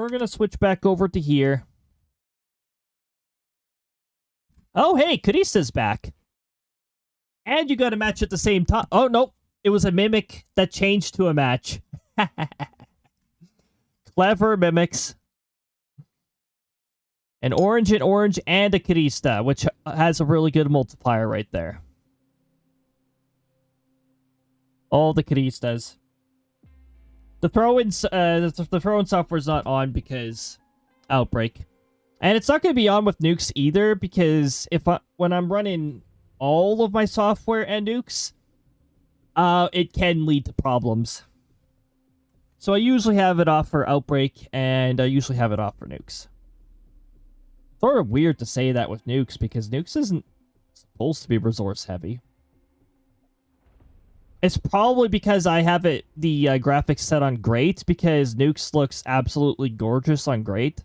we're going to switch back over to here. Oh, hey, Karista's back. And you got a match at the same time. Oh, no. It was a mimic that changed to a match. Clever mimics. An orange and a Karista, which has a really good multiplier right there. All the Karistas. The throw-in software is not on because Outbreak. And it's not going to be on with Noox either, because when I'm running all of my software and Noox, it can lead to problems. So I usually have it off for Outbreak, and I usually have it off for Noox. Sort of weird to say that with Noox, because Noox isn't supposed to be resource heavy. It's probably because I have the graphics set on Great, because Noox looks absolutely gorgeous on Great.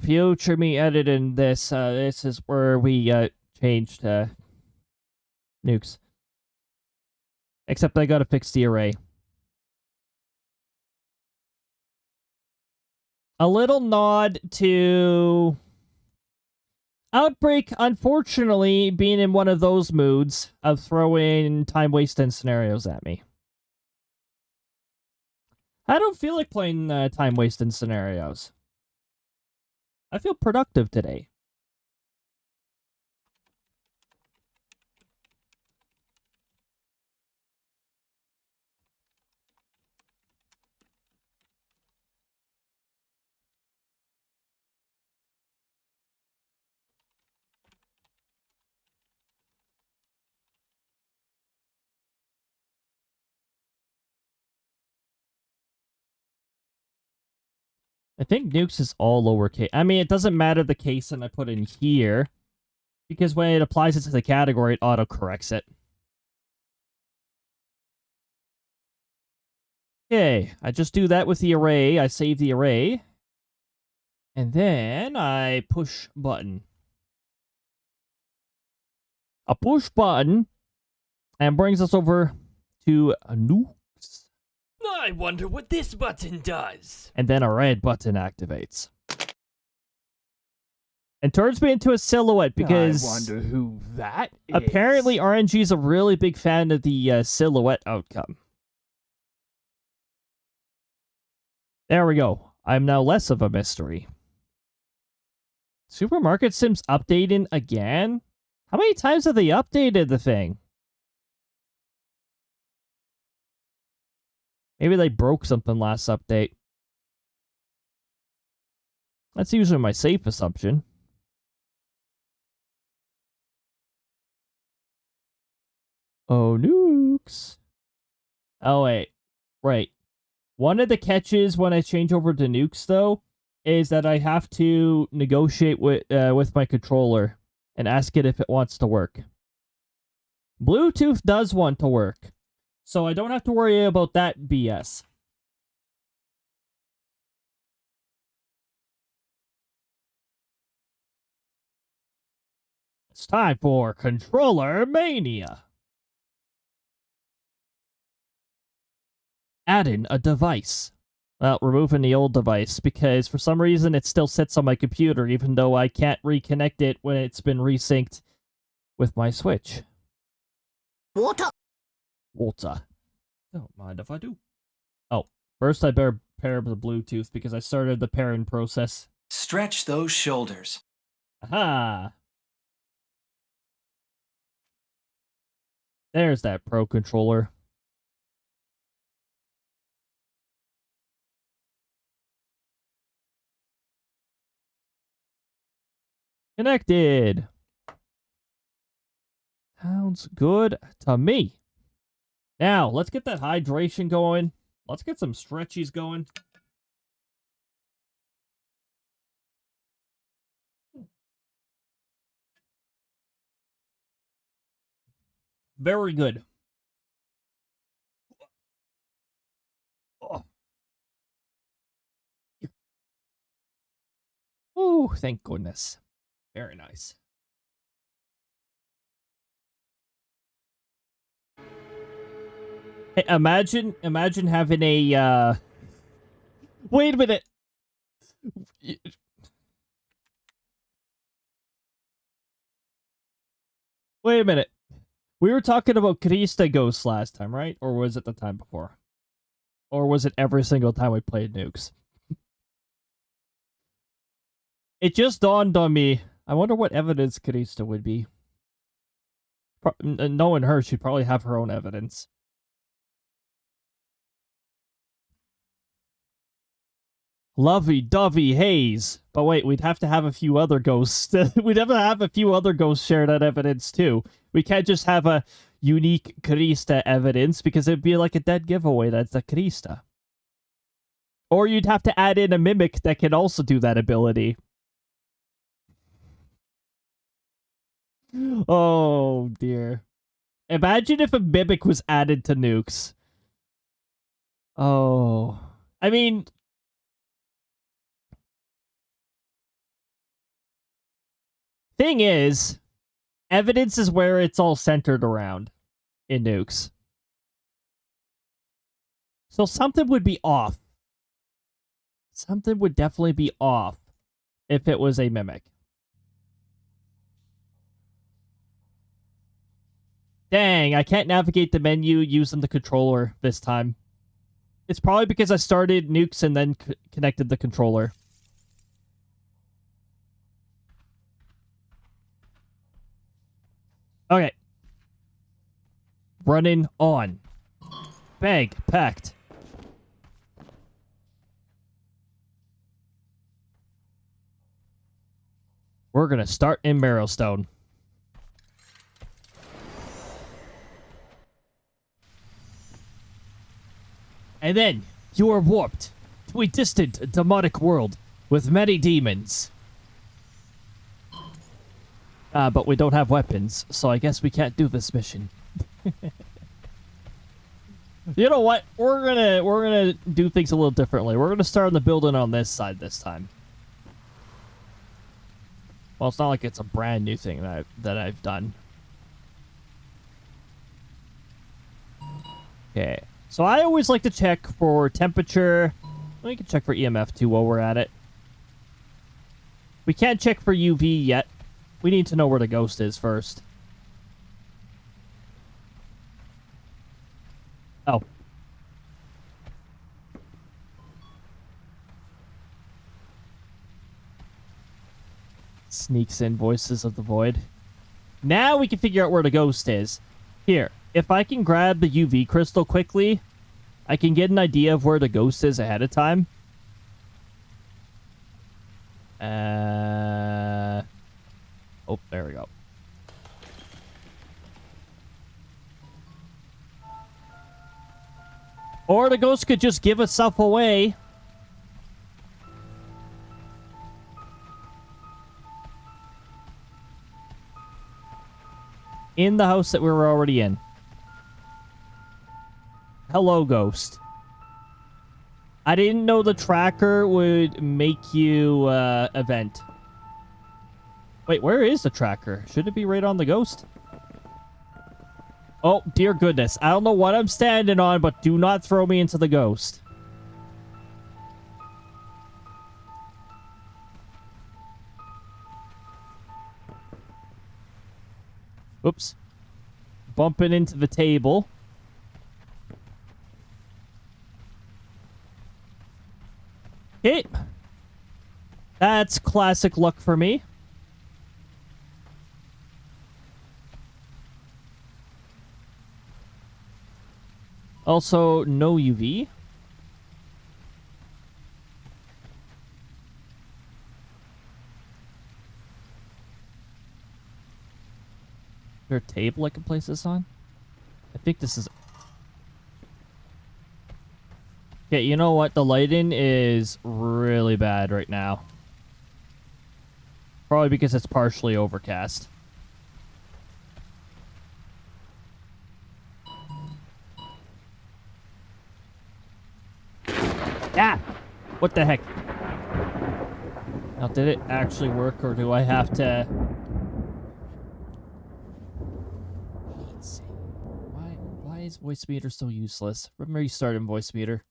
Future me editing this. This is where we changed Noox. Except I gotta fix the array. A little nod to Outbreak, unfortunately, being in one of those moods of throwing time-wasting scenarios at me. I don't feel like playing time-wasting scenarios. I feel productive today. I think Noox is all lowercase. I mean, it doesn't matter the case that I put in here, because when it applies it to the category, it auto-corrects it. Okay, I just do that with the array. I save the array. And then I push button. A push button, and brings us over to a Noox. I wonder what this button does. And then a red button activates. And turns me into a silhouette because... I wonder who that is. Apparently RNG is a really big fan of the silhouette outcome. There we go. I'm now less of a mystery. Supermarket Sims updating again? How many times have they updated the thing? Maybe they broke something last update. That's usually my safe assumption. Oh, Noox. Oh, wait. Right. One of the catches when I change over to Noox, though, is that I have to negotiate with my controller and ask it if it wants to work. Bluetooth does want to work, so I don't have to worry about that BS. It's time for Controller Mania. Add in a device. Well, removing the old device, because for some reason it still sits on my computer, even though I can't reconnect it when it's been resynced with my Switch. Water. Don't mind if I do. Oh, first I better pair up the Bluetooth, because I started the pairing process. Stretch those shoulders. Aha! There's that Pro Controller. Connected. Sounds good to me. Now, let's get that hydration going. Let's get some stretchies going. Very good. Oh, thank goodness. Very nice. Hey, imagine having a, Wait a minute! Wait a minute. We were talking about Krista ghosts last time, right? Or was it the time before? Or was it every single time we played Noox? It just dawned on me. I wonder what evidence Krista would be. Knowing her, she'd probably have her own evidence. Lovey-dovey haze. But wait, we'd have to have a few other ghosts. We'd have to have a few other ghosts share that evidence too. We can't just have a unique Krista evidence because it'd be like a dead giveaway that's a Krista. Or you'd have to add in a mimic that can also do that ability. Oh, dear. Imagine if a mimic was added to Noox. Oh. I mean... Thing is, evidence is where it's all centered around in Noox. So something would be off. Something would definitely be off if it was a mimic. Dang, I can't navigate the menu using the controller this time. It's probably because I started Noox and then connected the controller. Okay. Running on. Bag packed. We're gonna start in Marrowstone. And then you are warped to a distant demonic world with many demons. But we don't have weapons, so I guess we can't do this mission. You know what? We're gonna do things a little differently. We're gonna start on the building on this side this time. Well, it's not like it's a brand new thing that I've done. Okay. So I always like to check for temperature. We can check for EMF too while we're at it. We can't check for UV yet. We need to know where the ghost is first. Oh. Sneaks in Voices of the Void. Now we can figure out where the ghost is. Here, if I can grab the UV crystal quickly, I can get an idea of where the ghost is ahead of time. Oh, there we go. Or the ghost could just give itself away. In the house that we were already in. Hello, ghost. I didn't know the tracker would make you event. Wait, where is the tracker? Should it be right on the ghost? Oh, dear goodness. I don't know what I'm standing on, but do not throw me into the ghost. Oops. Bumping into the table. Okay. That's classic luck for me. Also, no UV. Is there a table I can place this on? I think this is... Okay, you know what? The lighting is really bad right now. Probably because it's partially overcast. Ah! What the heck? Now, did it actually work, or do I have to... Let's see. Why is Voice meter's so useless. Remember you started voice meter.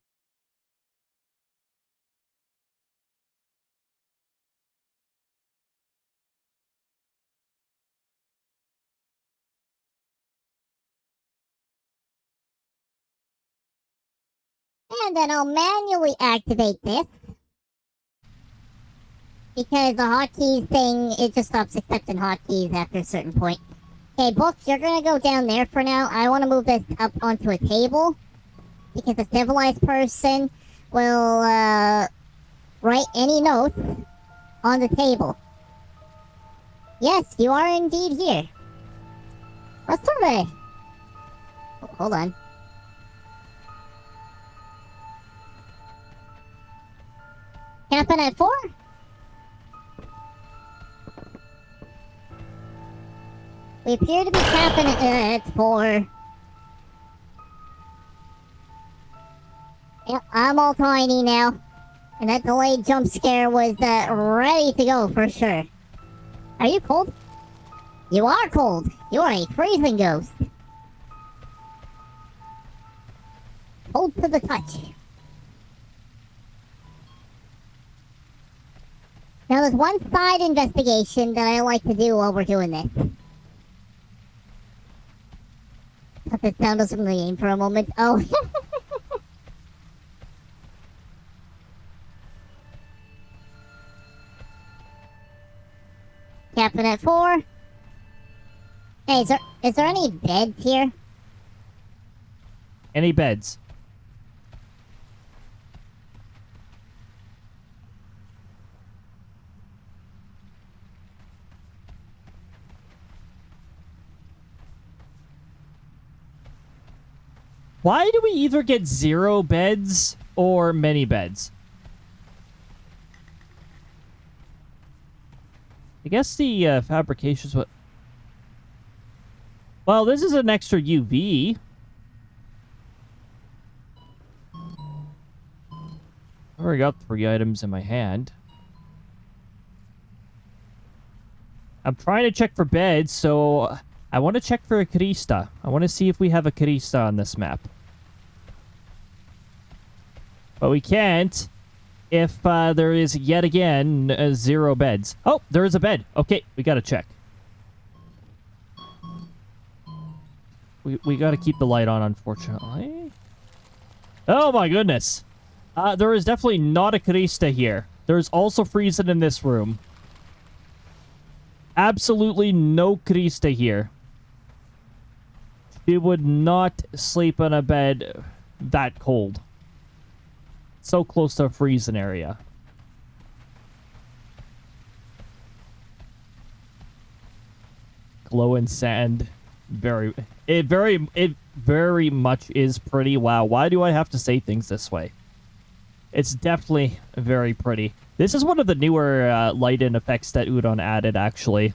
And then I'll manually activate this. Because the hotkeys thing, it just stops accepting hotkeys after a certain point. Okay, Books, you're gonna go down there for now. I want to move this up onto a table. Because a civilized person will, write any notes on the table. Yes, you are indeed here. Let's sort of... Hold on. Capping at 4? We appear to be capping at 4. Yep, I'm all tiny now. And that delayed jump scare was ready to go for sure. Are you cold? You are cold. You are a freezing ghost. Cold to the touch. Now there's one side investigation that I like to do while we're doing this. Put this down to some game for a moment. Oh. Capping at 4. Hey, is there any beds here? Any beds? Why do we either get 0 beds or many beds? I guess the fabrication's what... Well, this is an extra UV. I already got 3 items in my hand. I'm trying to check for beds, so I want to check for a Krista. I want to see if we have a Krista on this map. But we can't if there is yet again 0 beds. Oh, there is a bed. Okay, we gotta check. We gotta keep the light on, unfortunately. Oh my goodness. There is definitely not a Krista here. There's also freezing in this room. Absolutely no Krista here. She would not sleep on a bed that cold. So close to a freezing area. Glowing sand. It very much is pretty. Wow, why do I have to say things this way? It's definitely very pretty. This is one of the newer light-in effects that Udon added, actually.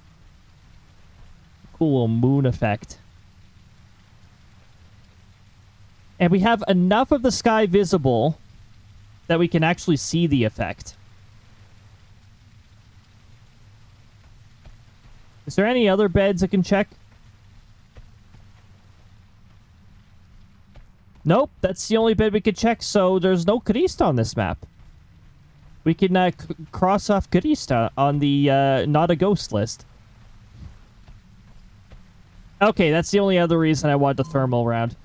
Cool little moon effect. And we have enough of the sky visible that we can actually see the effect. Is there any other beds I can check? Nope, that's the only bed we could check, so there's no Krista on this map. We can cross off Krista on the not a ghost list. Okay, that's the only other reason I want the thermal round.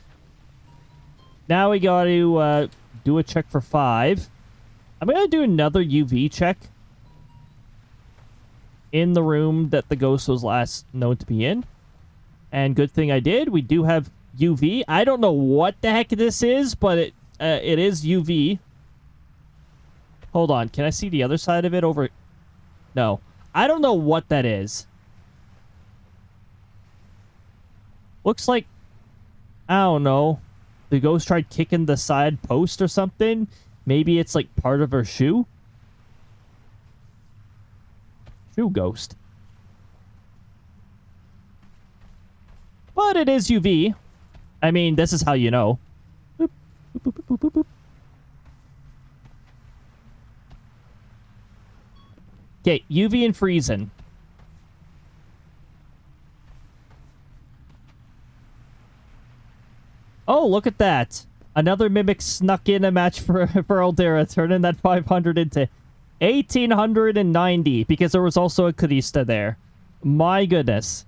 Now we got to do a check for 5. I'm going to do another UV check in the room that the ghost was last known to be in. And good thing I did. We do have UV. I don't know what the heck this is, but it is UV. Hold on. Can I see the other side of it over? No. I don't know what that is. Looks like, I don't know. The ghost tried kicking the side post or something. Maybe it's like part of her shoe. Shoe ghost. But it is UV. I mean, this is how you know. Boop, boop, boop, boop, boop, boop. Okay, UV and freezing. Oh, look at that. Another mimic snuck in a match for SLdr, turning that 500 into 1,890 because there was also a Karista there. My goodness.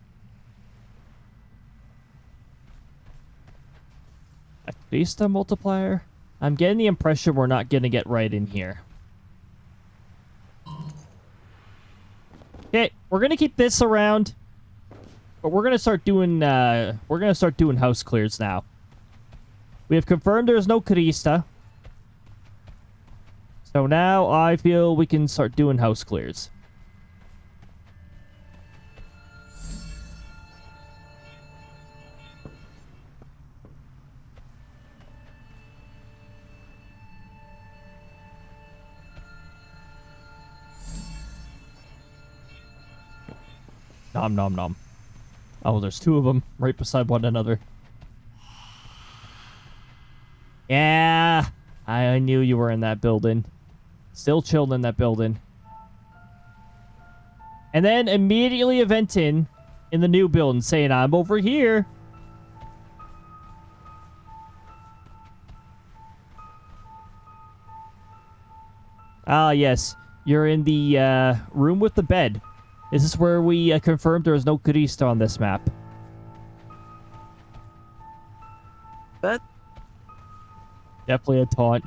A Karista multiplier? I'm getting the impression we're not going to get right in here. Okay, we're going to keep this around. But we're going to start doing house clears now. We have confirmed there's no Karista. So now I feel we can start doing house clears. Nom nom nom. Oh, there's two of them right beside one another. Yeah, I knew you were in that building. Still chilled in that building. And then immediately eventing in the new building saying, I'm over here. Ah, yes. You're in the room with the bed. This is where we confirmed there is no Karista on this map. But Definitely a taunt.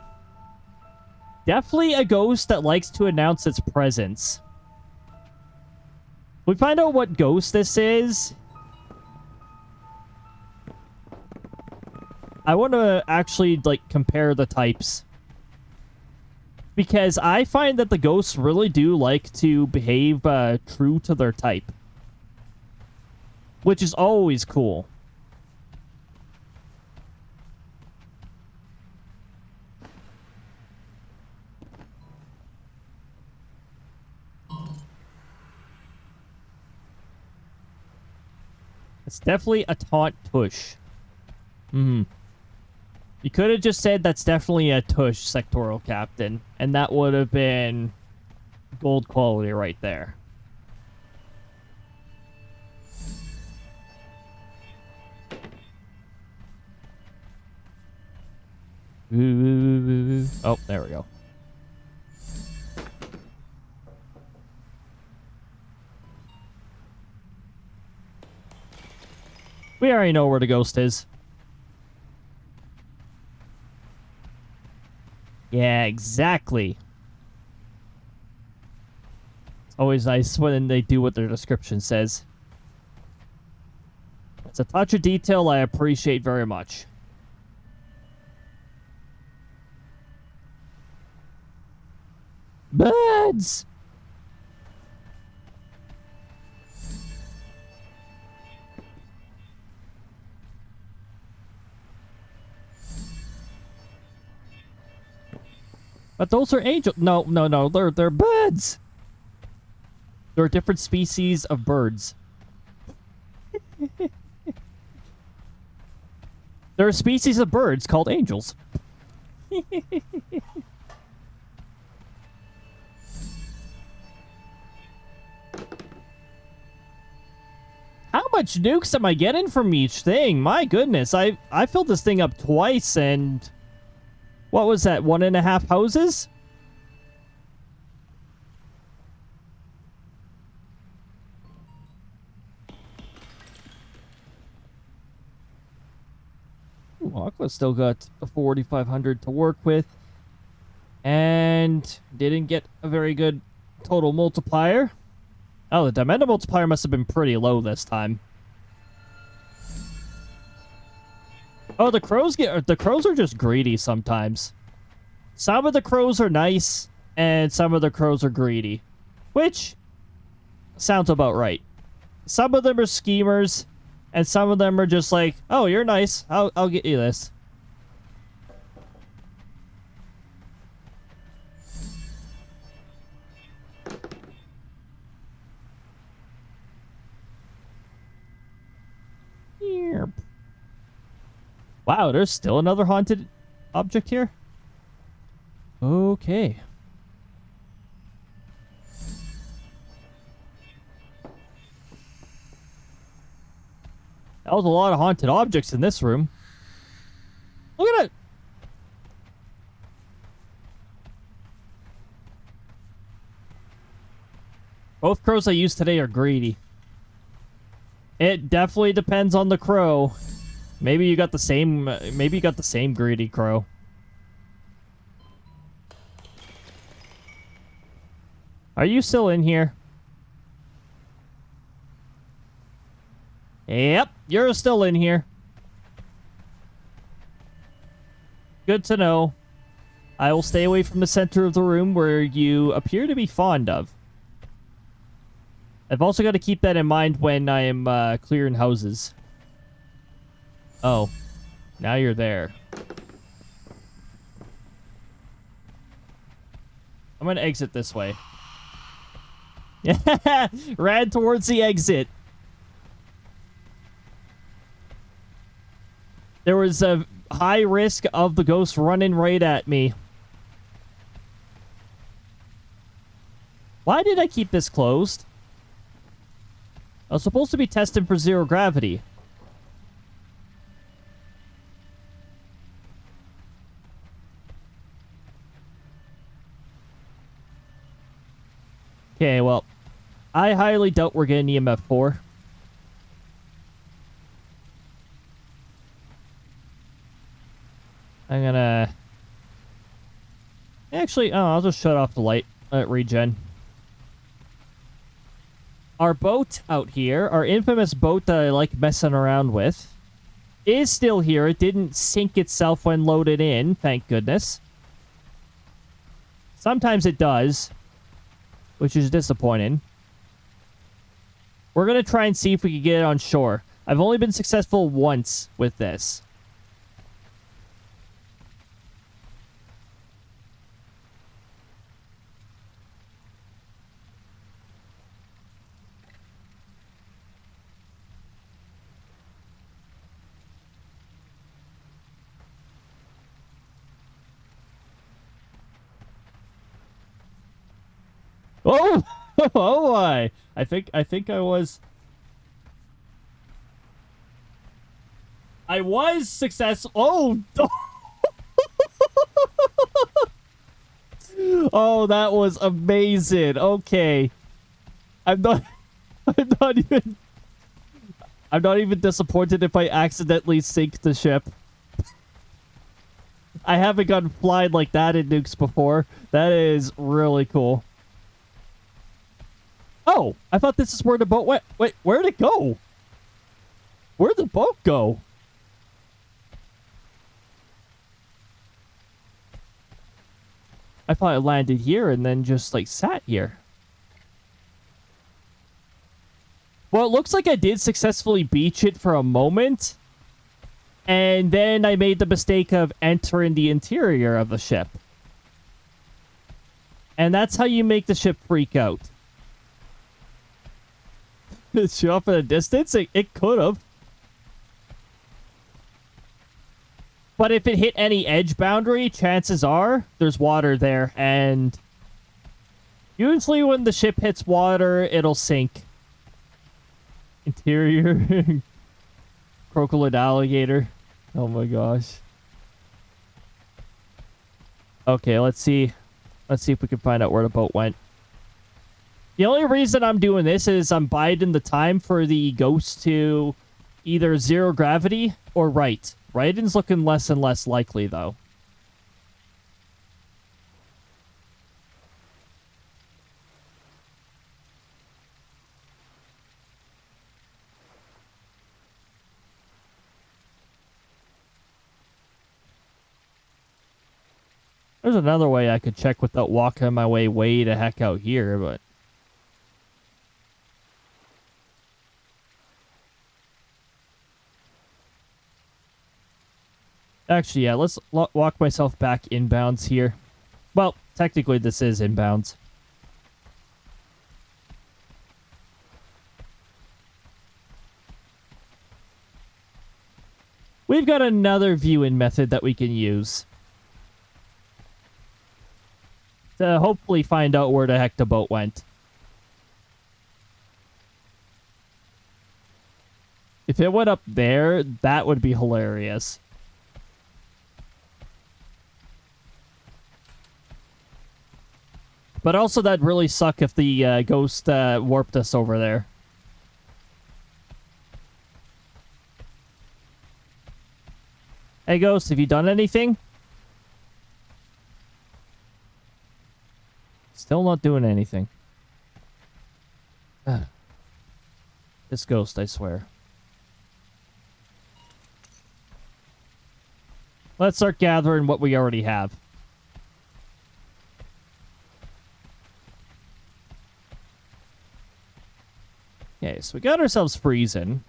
Definitely a ghost that likes to announce its presence. We find out what ghost this is. I want to actually, like, compare the types. Because I find that the ghosts really do like to behave true to their type. Which is always cool. It's definitely a taunt push. You could have just said that's definitely a tush, sectoral captain, and that would have been gold quality right there. Oh, there we go. We already know where the ghost is. Yeah, exactly. It's always nice when they do what their description says. It's a touch of detail I appreciate very much. Birds! But those are angel. No, they're birds. They're different species of birds. There are species of birds called angels. How much nukes am I getting from each thing? My goodness, I filled this thing up twice and... What was that, 1.5 houses? Ooh, Aqua's still got a 4,500 to work with. And didn't get a very good total multiplier. Oh, the dimensional multiplier must have been pretty low this time. Oh, the crows are just greedy sometimes. Some of the crows are nice, and some of the crows are greedy. Which sounds about right. Some of them are schemers, and some of them are just like, oh, you're nice. I'll get you this. Yep. Wow, there's still another haunted object here? Okay. That was a lot of haunted objects in this room. Both crows I used today are greedy. It definitely depends on the crow. Maybe you got the same. Maybe you got the same greedy crow. Are you still in here? Yep, you're still in here. Good to know. I will stay away from the center of the room where you appear to be fond of. I've also got to keep that in mind when I am clearing houses. Oh, now you're there. I'm going to exit this way. Yeah, ran towards the exit. There was a high risk of the ghost running right at me. Why did I keep this closed? I was supposed to be testing for zero gravity. Okay, well, I highly doubt we're getting EMF 4. I'm gonna... Actually, oh, I'll just shut off the light. Let it regen. Our boat out here, our infamous boat that I like messing around with, is still here. It didn't sink itself when loaded in, thank goodness. Sometimes it does, which is disappointing. We're going to try and see if we can get it on shore. I've only been successful once with this. Oh, oh my! I think I was successful. Oh, oh, that was amazing. Okay, I'm not even disappointed if I accidentally sink the ship. I haven't gotten flying like that in Noox before. That is really cool. Oh, I thought this is where the boat went. Wait, where'd it go? Where'd the boat go? I thought it landed here and then just, like, sat here. Well, it looks like I did successfully beach it for a moment. And then I made the mistake of entering the interior of the ship. And that's how you make the ship freak out. It show up at a distance? It could have. But if it hit any edge boundary, chances are there's water there. And usually when the ship hits water, it'll sink. Interior. Crocodile alligator. Oh my gosh. Okay, let's see. Let's see if we can find out where the boat went. The only reason I'm doing this is I'm biding the time for the ghost to either zero gravity or right. Righting's looking less and less likely, though. There's another way I could check without walking my way the heck out here, but... Actually, yeah, let's walk myself back inbounds here. Well, technically this is inbounds. We've got another viewing method that we can use to hopefully find out where the heck the boat went. If it went up there, that would be hilarious. But also that'd really suck if the ghost warped us over there. Hey, ghost, have you done anything? Still not doing anything. This ghost, I swear. Let's start gathering what we already have. Okay, so we got ourselves freezing.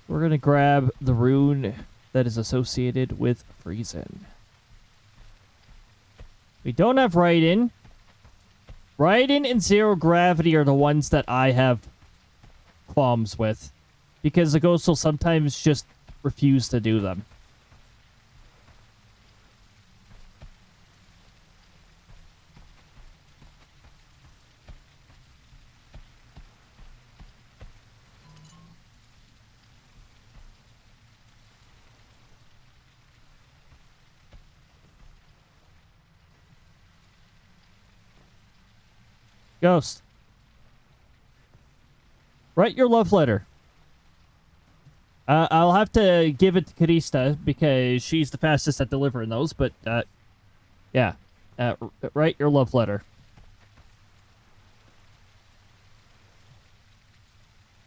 We're gonna grab the rune that is associated with freezing. We don't have Raiden. Raiden and Zero Gravity are the ones that I have qualms with. Because the ghosts will sometimes just refuse to do them. Ghost. Write your love letter. I'll have to give it to Karista because she's the fastest at delivering those, but, yeah. Write your love letter.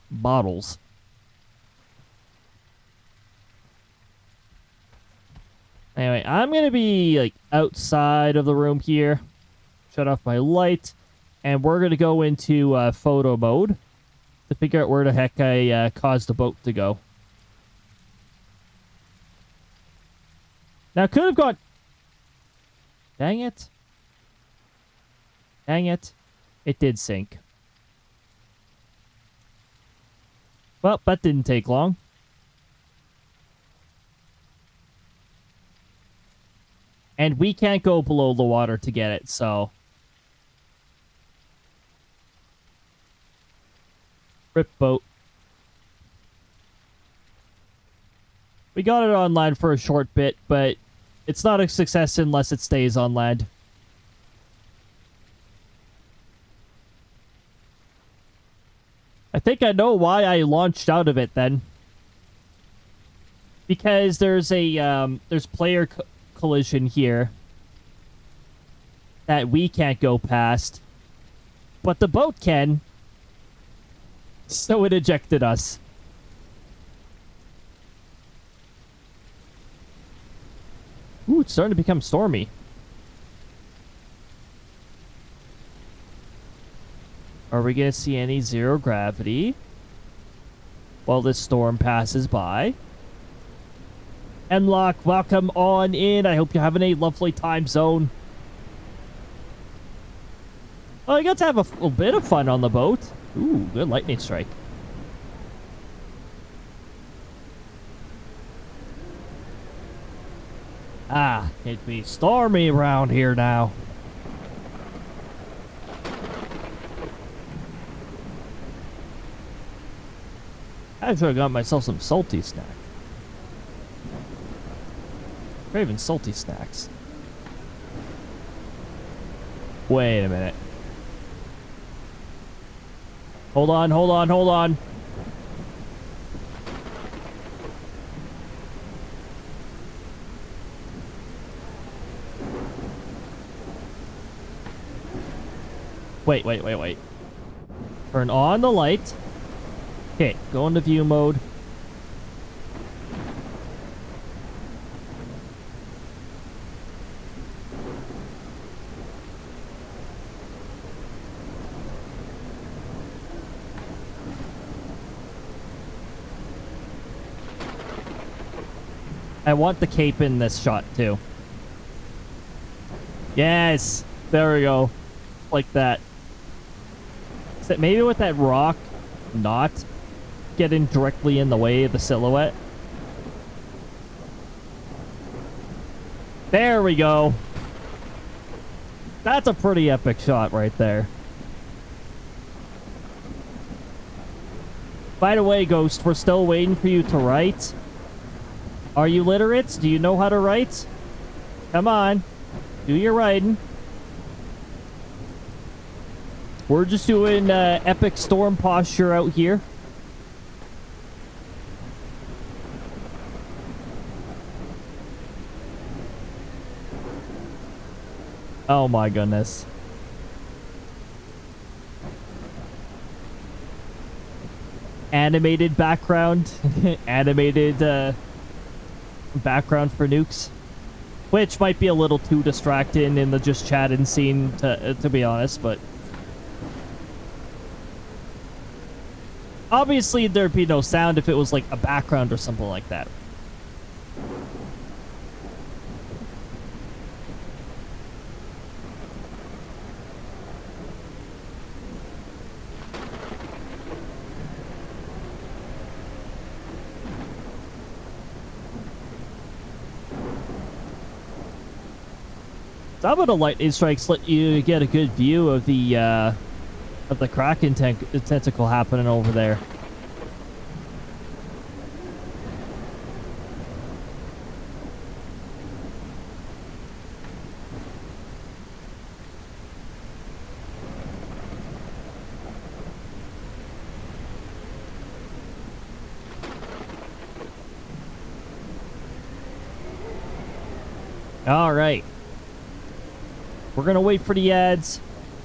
Bottles. Anyway, I'm gonna be, like, outside of the room here. Shut off my light. And we're gonna go into, photo mode to figure out where the heck I, caused the boat to go. Now, could have gone... Dang it. Dang it. It did sink. Well, that didn't take long. And we can't go below the water to get it, so... Rip boat. We got it on land for a short bit, but it's not a success unless it stays on land. I think I know why I launched out of it then. Because there's a, there's player collision here that we can't go past, but the boat can. So it ejected us. Ooh, it's starting to become stormy. Are we going to see any zero gravity while this storm passes by? Hemlock, welcome on in. I hope you're having a lovely time zone. Well, I got to have a little bit of fun on the boat. Ooh, good lightning strike. Ah, it'd be stormy around here now. I should have got myself some salty snack. Craving salty snacks. Wait a minute. Hold on, hold on, hold on. Wait. Turn on the light. Okay, go into view mode. I want the cape in this shot, too. Yes! There we go. Like that. So maybe with that rock not getting directly in the way of the silhouette. There we go. That's a pretty epic shot right there. By the way, Ghost, we're still waiting for you to write. Are you literate? Do you know how to write? Come on. Do your riding. We're just doing epic storm posture out here. Oh my goodness. Animated background. Animated background for Noox. Which might be a little too distracting in the just chatting scene, to be honest, but... Obviously, there'd be no sound if it was, like, a background or something like that. Some of the lightning strikes let you get a good view of the Kraken tentacle happening over there. All right. We're gonna wait for the ads.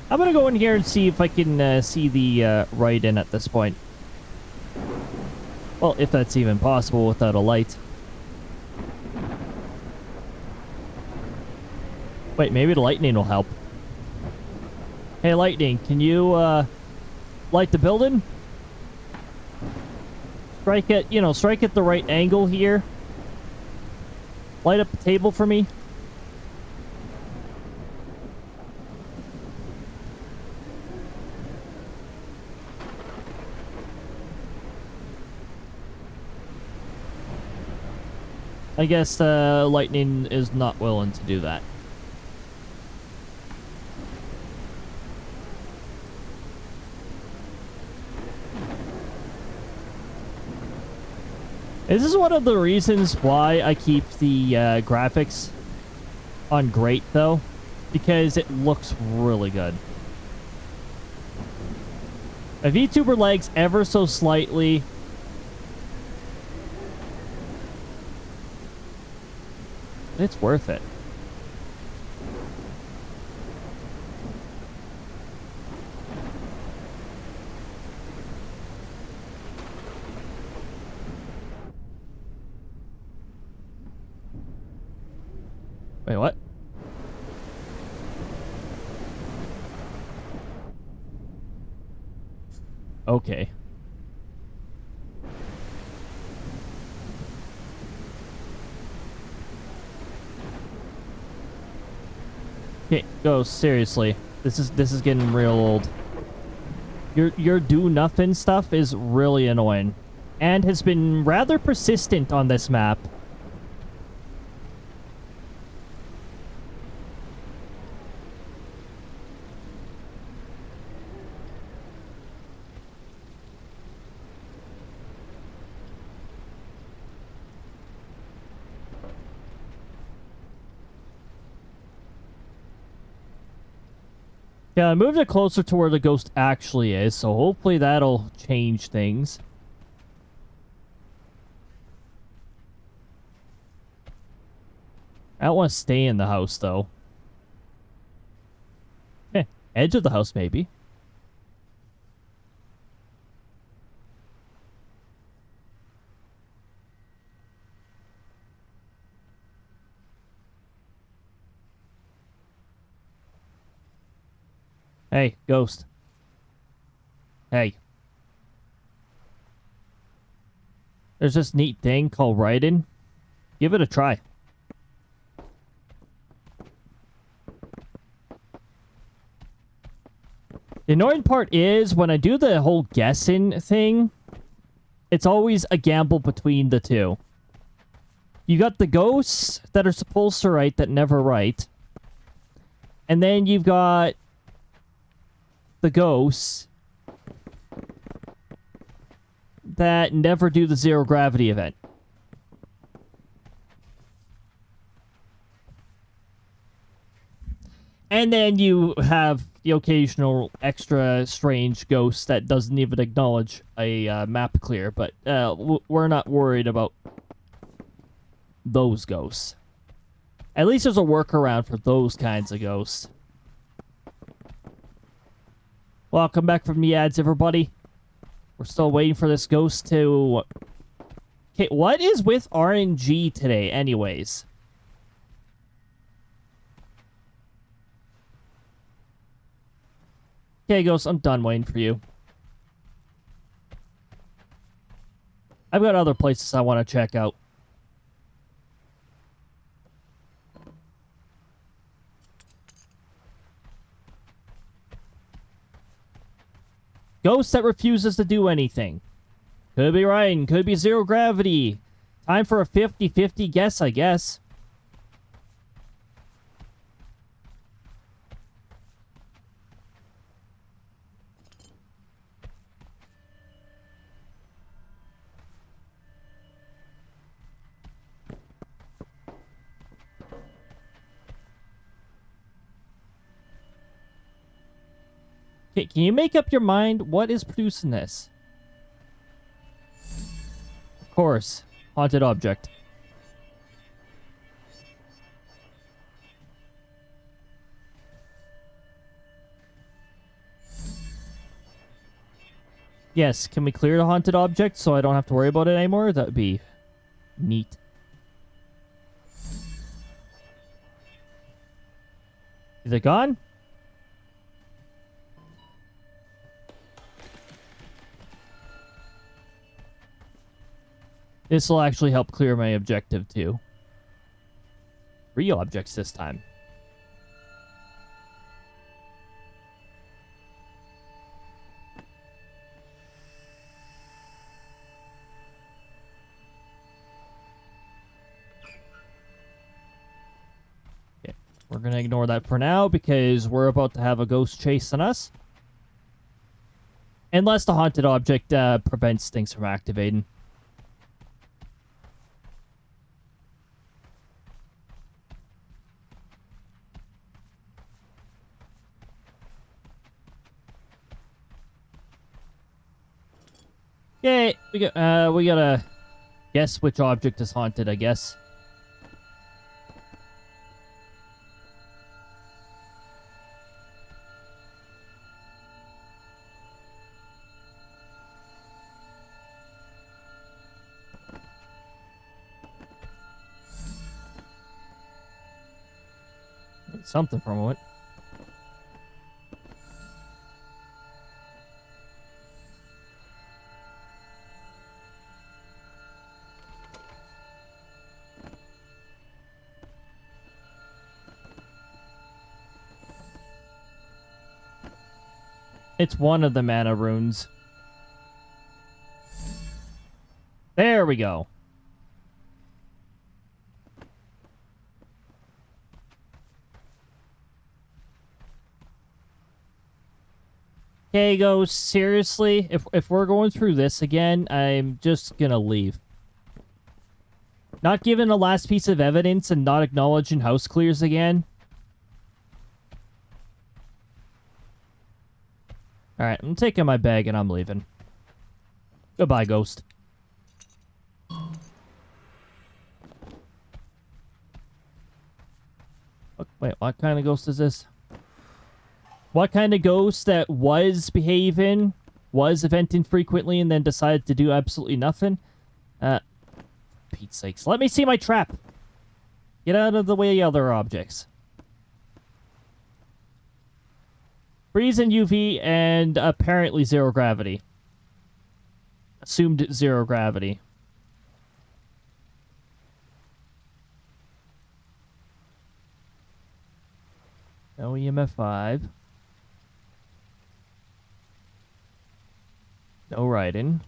I'm gonna go in here and see if I can see the write-in at this point. Well, if that's even possible without a light. Wait, maybe the lightning will help. Hey, lightning, can you light the building? Strike it, you know, strike at the right angle here. Light up the table for me. I guess lightning is not willing to do that. This is one of the reasons why I keep the graphics on great, though, because it looks really good. If VTuber lags ever so slightly, it's worth it. Wait, what? Okay. Okay, go seriously. This is getting real old. Your do nothing stuff is really annoying, and has been rather persistent on this map. Yeah, I moved it closer to where the ghost actually is, so hopefully that'll change things. I don't want to stay in the house, though. Eh, edge of the house, maybe. Hey, ghost. Hey. There's this neat thing called write-in. Give it a try. The annoying part is, when I do the whole guessing thing, it's always a gamble between the two. You got the ghosts that are supposed to write that never write. And then you've got the ghosts that never do the zero gravity event. And then you have the occasional extra strange ghost that doesn't even acknowledge a map clear, but we're not worried about those ghosts. At least there's a workaround for those kinds of ghosts. Welcome back from the ads, everybody. We're still waiting for this ghost to... Okay, what is with RNG today, anyways? Okay, Ghost, I'm done waiting for you. I've got other places I want to check out. Ghost that refuses to do anything. Could be Ryan, could be zero gravity. Time for a 50-50 guess, I guess. Okay, can you make up your mind? What is producing this? Of course, haunted object. Yes, can we clear the haunted object so I don't have to worry about it anymore? That would be neat. Is it gone? This will actually help clear my objective, too. 3 objects this time. Okay, we're going to ignore that for now because we're about to have a ghost chasing us. Unless the haunted object prevents things from activating. Okay, we gotta guess which object is haunted, I guess. Something from it. It's one of the mana runes. There we go. Okay, Ghost, seriously, if we're going through this again, I'm just gonna leave. Not given the last piece of evidence and not acknowledging house clears again. Alright, I'm taking my bag and I'm leaving. Goodbye, Ghost. Wait, what kind of ghost is this? What kind of ghost that was behaving, was eventing frequently, and then decided to do absolutely nothing? Pete's sakes. Let me see my trap! Get out of the way of other objects. Freeze and UV, and apparently zero gravity. Assumed zero gravity. No EMF 5. No writing.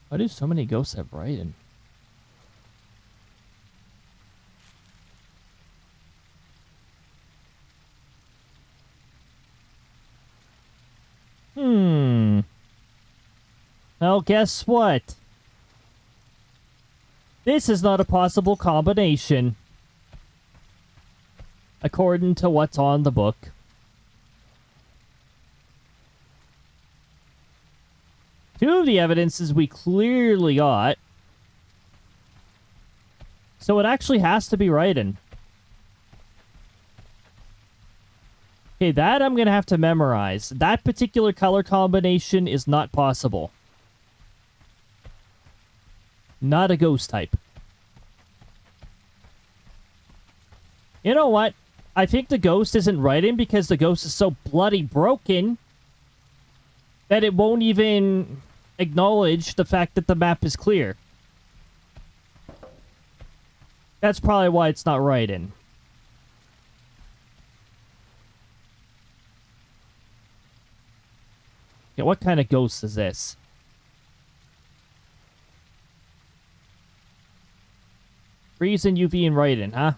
Why do so many ghosts have writing? Well, guess what? This is not a possible combination. According to what's on the book. Two of the evidences we clearly got. So it actually has to be writing. Okay, that I'm gonna have to memorize. That particular color combination is not possible. Not a ghost type. You know what? I think the ghost isn't writing because the ghost is so bloody broken that it won't even acknowledge the fact that the map is clear. That's probably why it's not writing. Okay, what kind of ghost is this? Freezing, UV, and writing, huh?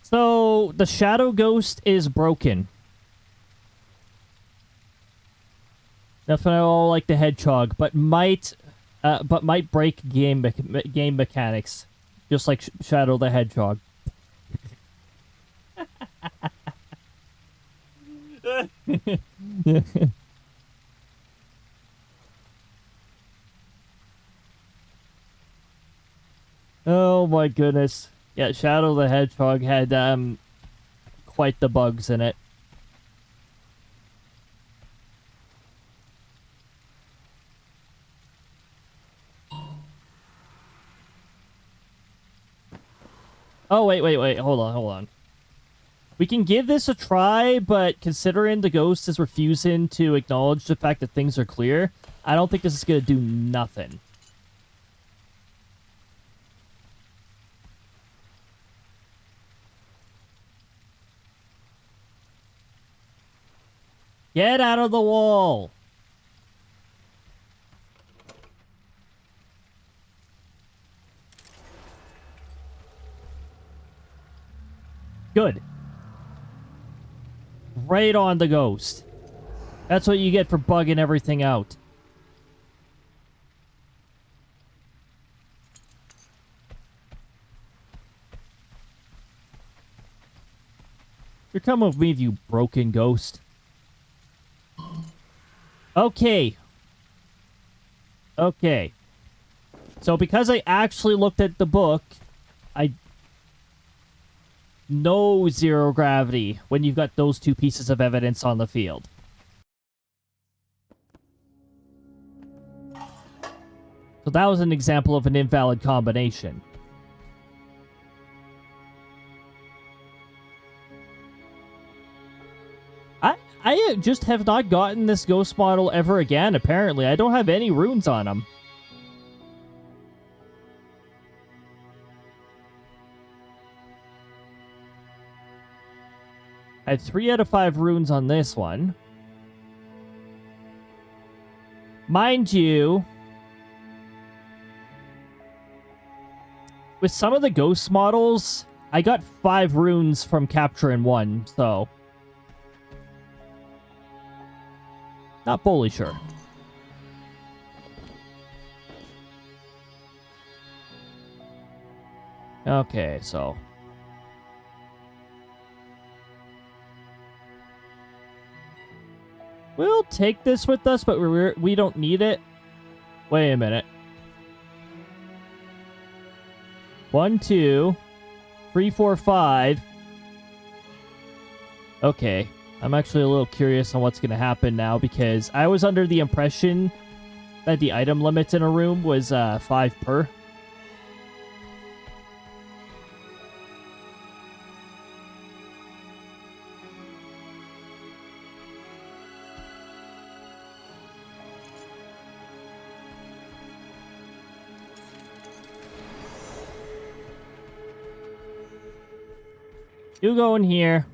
So, the shadow ghost is broken. Definitely all like the hedgehog, but might break game mechanics, just like Shadow the Hedgehog. Oh my goodness. Yeah, Shadow the Hedgehog had quite the bugs in it. Oh, wait, hold on. We can give this a try, but considering the ghost is refusing to acknowledge the fact that things are clear, I don't think this is going to do nothing. Get out of the wall! Good. Right on the ghost. That's what you get for bugging everything out. You're coming with me, you broken ghost. Okay. Okay. So because I actually looked at the book, I know zero gravity when you've got those two pieces of evidence on the field. So that was an example of an invalid combination. I just have not gotten this ghost model ever again, apparently. I don't have any runes on him. I have 3 out of 5 runes on this one. Mind you, with some of the ghost models, I got 5 runes from capturing 1, so... Not fully sure. Okay, so... We'll take this with us, but we don't need it. Wait a minute. 1, 2, 3, 4, 5. Okay. I'm actually a little curious on what's going to happen now, because I was under the impression that the item limit in a room was 5 per. You go in here.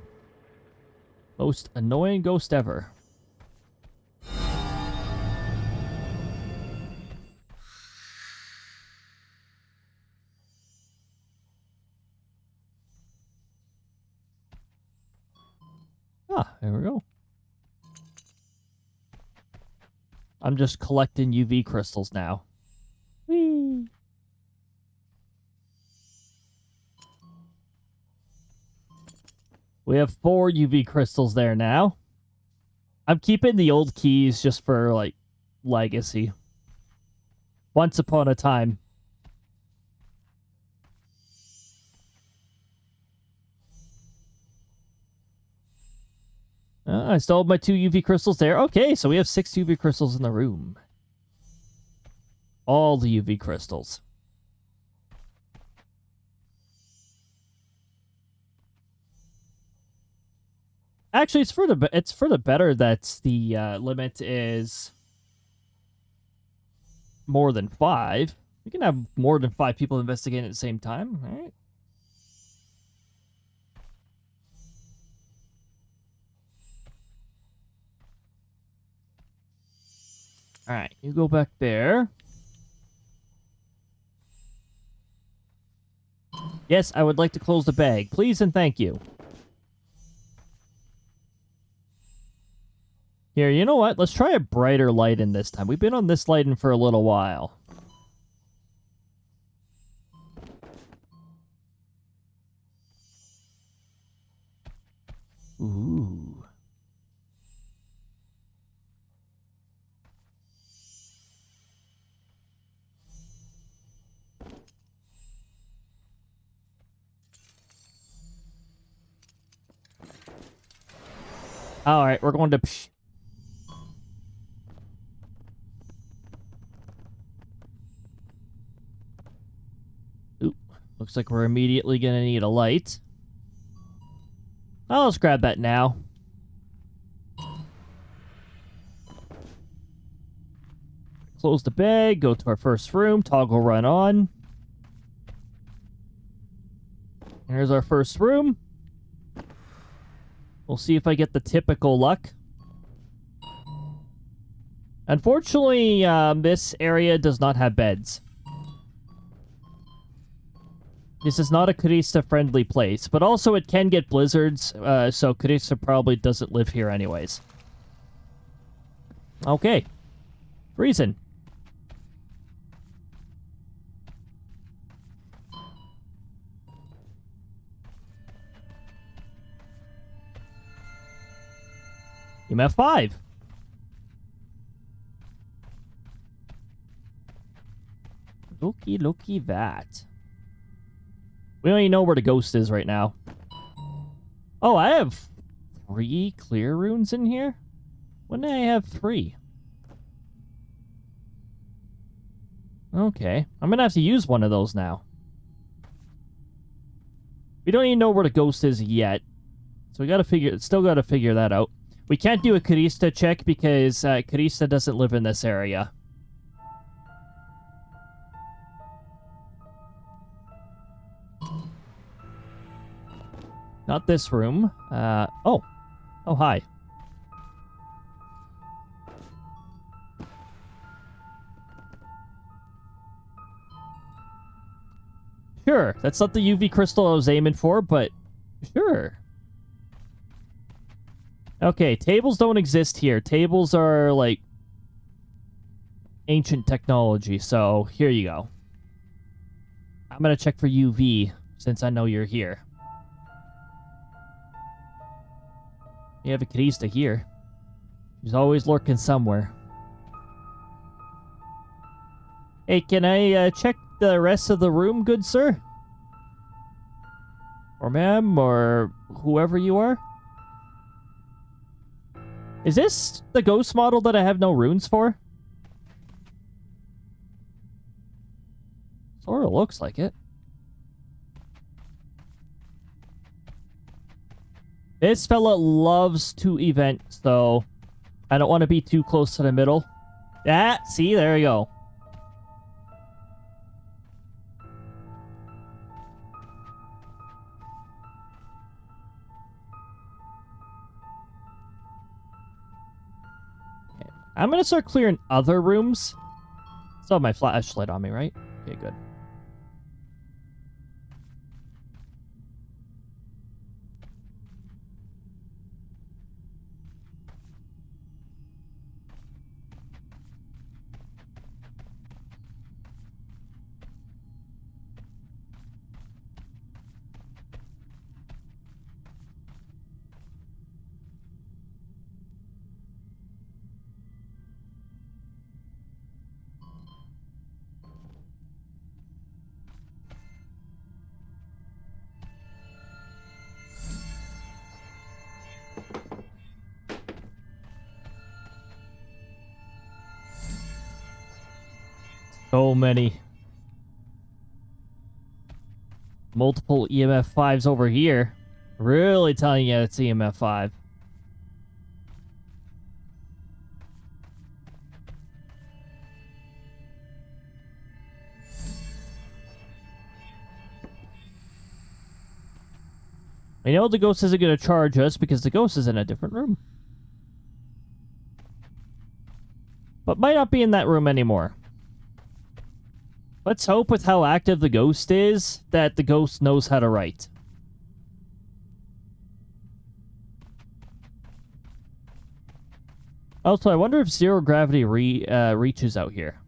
Most annoying ghost ever. Ah, there we go. I'm just collecting UV crystals now. Whee! We have 4 UV crystals there now. I'm keeping the old keys just for, like, legacy. Once upon a time. I still have my 2 UV crystals there. Okay, so we have 6 UV crystals in the room. All the UV crystals. Actually, it's for the better that the limit is more than 5. We can have more than 5 people investigating at the same time, all right? All right, you go back there. Yes, I would like to close the bag. Please and thank you. Here, you know what? Let's try a brighter light in this time. We've been on this lighting for a little while. Ooh. All right, we're going to... Ooh, looks like we're immediately going to need a light. Oh, let's grab that now. Close the bag, go to our first room, toggle run on. Here's our first room. We'll see if I get the typical luck. Unfortunately, this area does not have beds. This is not a Carissa-friendly place, but also it can get blizzards, so Carissa probably doesn't live here anyways. Okay. Freezing. EMF 5. Looky that. We don't even know where the ghost is right now. Oh, I have 3 clear runes in here? When did I have 3? Okay. I'm gonna have to use one of those now. We don't even know where the ghost is yet. So we still gotta figure that out. We can't do a Carissa check because Carissa doesn't live in this area. Not this room. Oh, hi. Sure, that's not the UV crystal I was aiming for, but sure. Okay, tables don't exist here. Tables are, like, ancient technology, so here you go. I'm gonna check for UV, since I know you're here. You have a Carissa here. She's always lurking somewhere. Hey, can I check the rest of the room, good sir? Or ma'am, or whoever you are? Is this the ghost model that I have no runes for? Sort of looks like it. This fella loves to event, so I don't want to be too close to the middle. Ah, see, there we go. Okay. I'm going to start clearing other rooms. Still have my flashlight on me, right? Okay, good. So many. Multiple EMF 5s over here. Really telling you it's EMF 5. I know the ghost isn't going to charge us because the ghost is in a different room. But might not be in that room anymore. Let's hope with how active the ghost is that the ghost knows how to write. Also, I wonder if zero gravity reaches out here.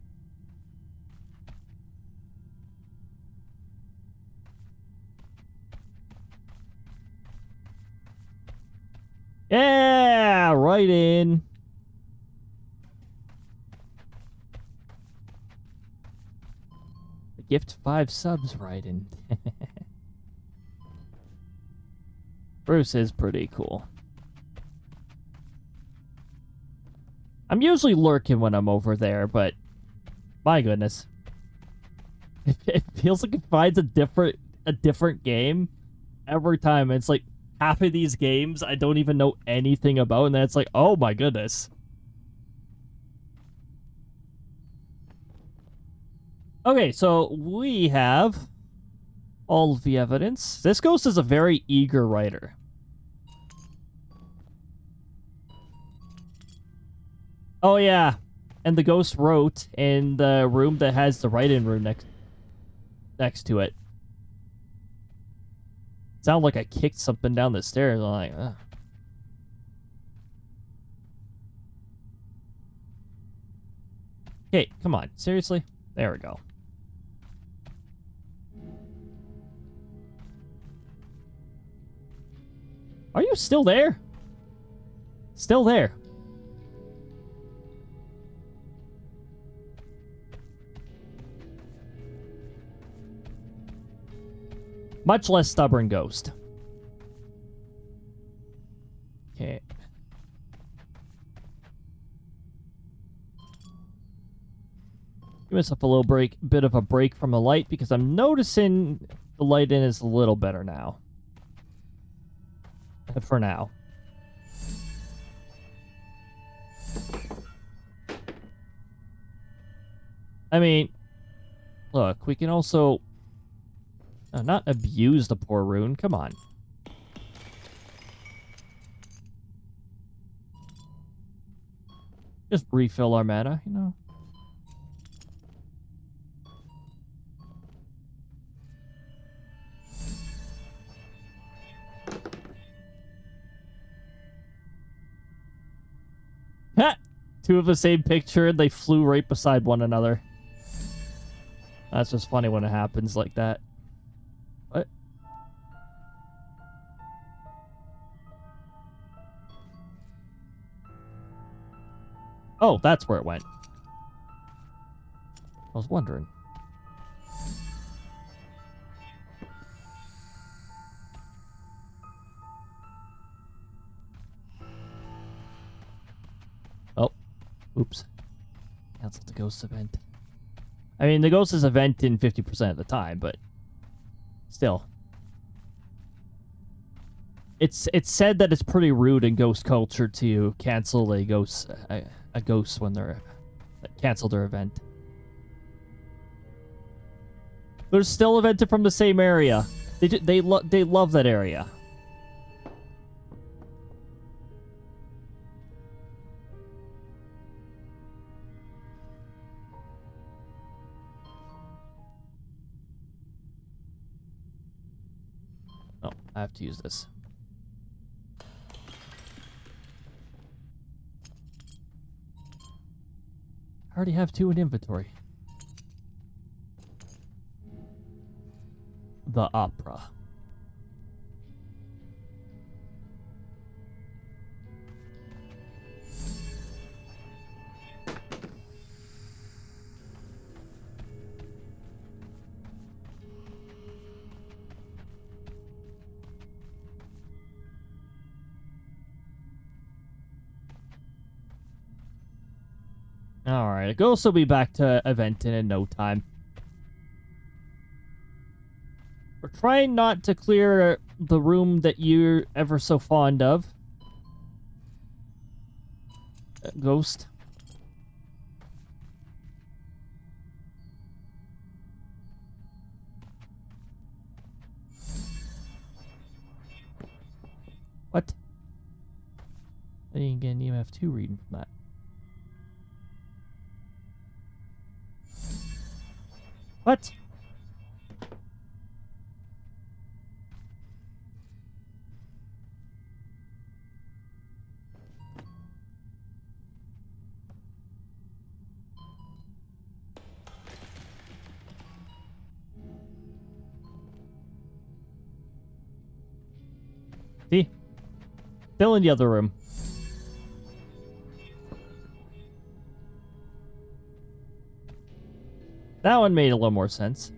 Yeah, right in. Gift 5 subs right in. Bruce is pretty cool. I'm usually lurking when I'm over there, but my goodness. It feels like it finds a different game every time. It's like half of these games I don't even know anything about, and then it's like, oh my goodness. Okay, so we have all of the evidence. This ghost is a very eager writer. Oh yeah, and the ghost wrote in the room that has the write-in room next to it. Sounded like I kicked something down the stairs. I'm like, ugh. Okay, come on, seriously? There we go. Are you still there? Still there. Much less stubborn ghost. Okay. Give myself a little bit of a break from the light because I'm noticing the light in is a little better now. For now. I mean, look, we can also not abuse the poor rune. Come on. Just refill our mana, you know. Ha! Two of the same picture, and they flew right beside one another. That's just funny when it happens like that. What? Oh, that's where it went. I was wondering. Oh. Oops. Cancel the ghost event. I mean, the ghost is eventing 50% of the time, but still. It's said that it's pretty rude in ghost culture to cancel a ghost when they're cancel their event. They're still evented from the same area. They love that area. Oh, I have to use this. I already have 2 in inventory. The opera. Alright, ghost will be back to eventing in no time. We're trying not to clear the room that you're ever so fond of. Ghost. What? I didn't get an EMF2 reading from that. What? See? Still in the other room. That one made a little more sense.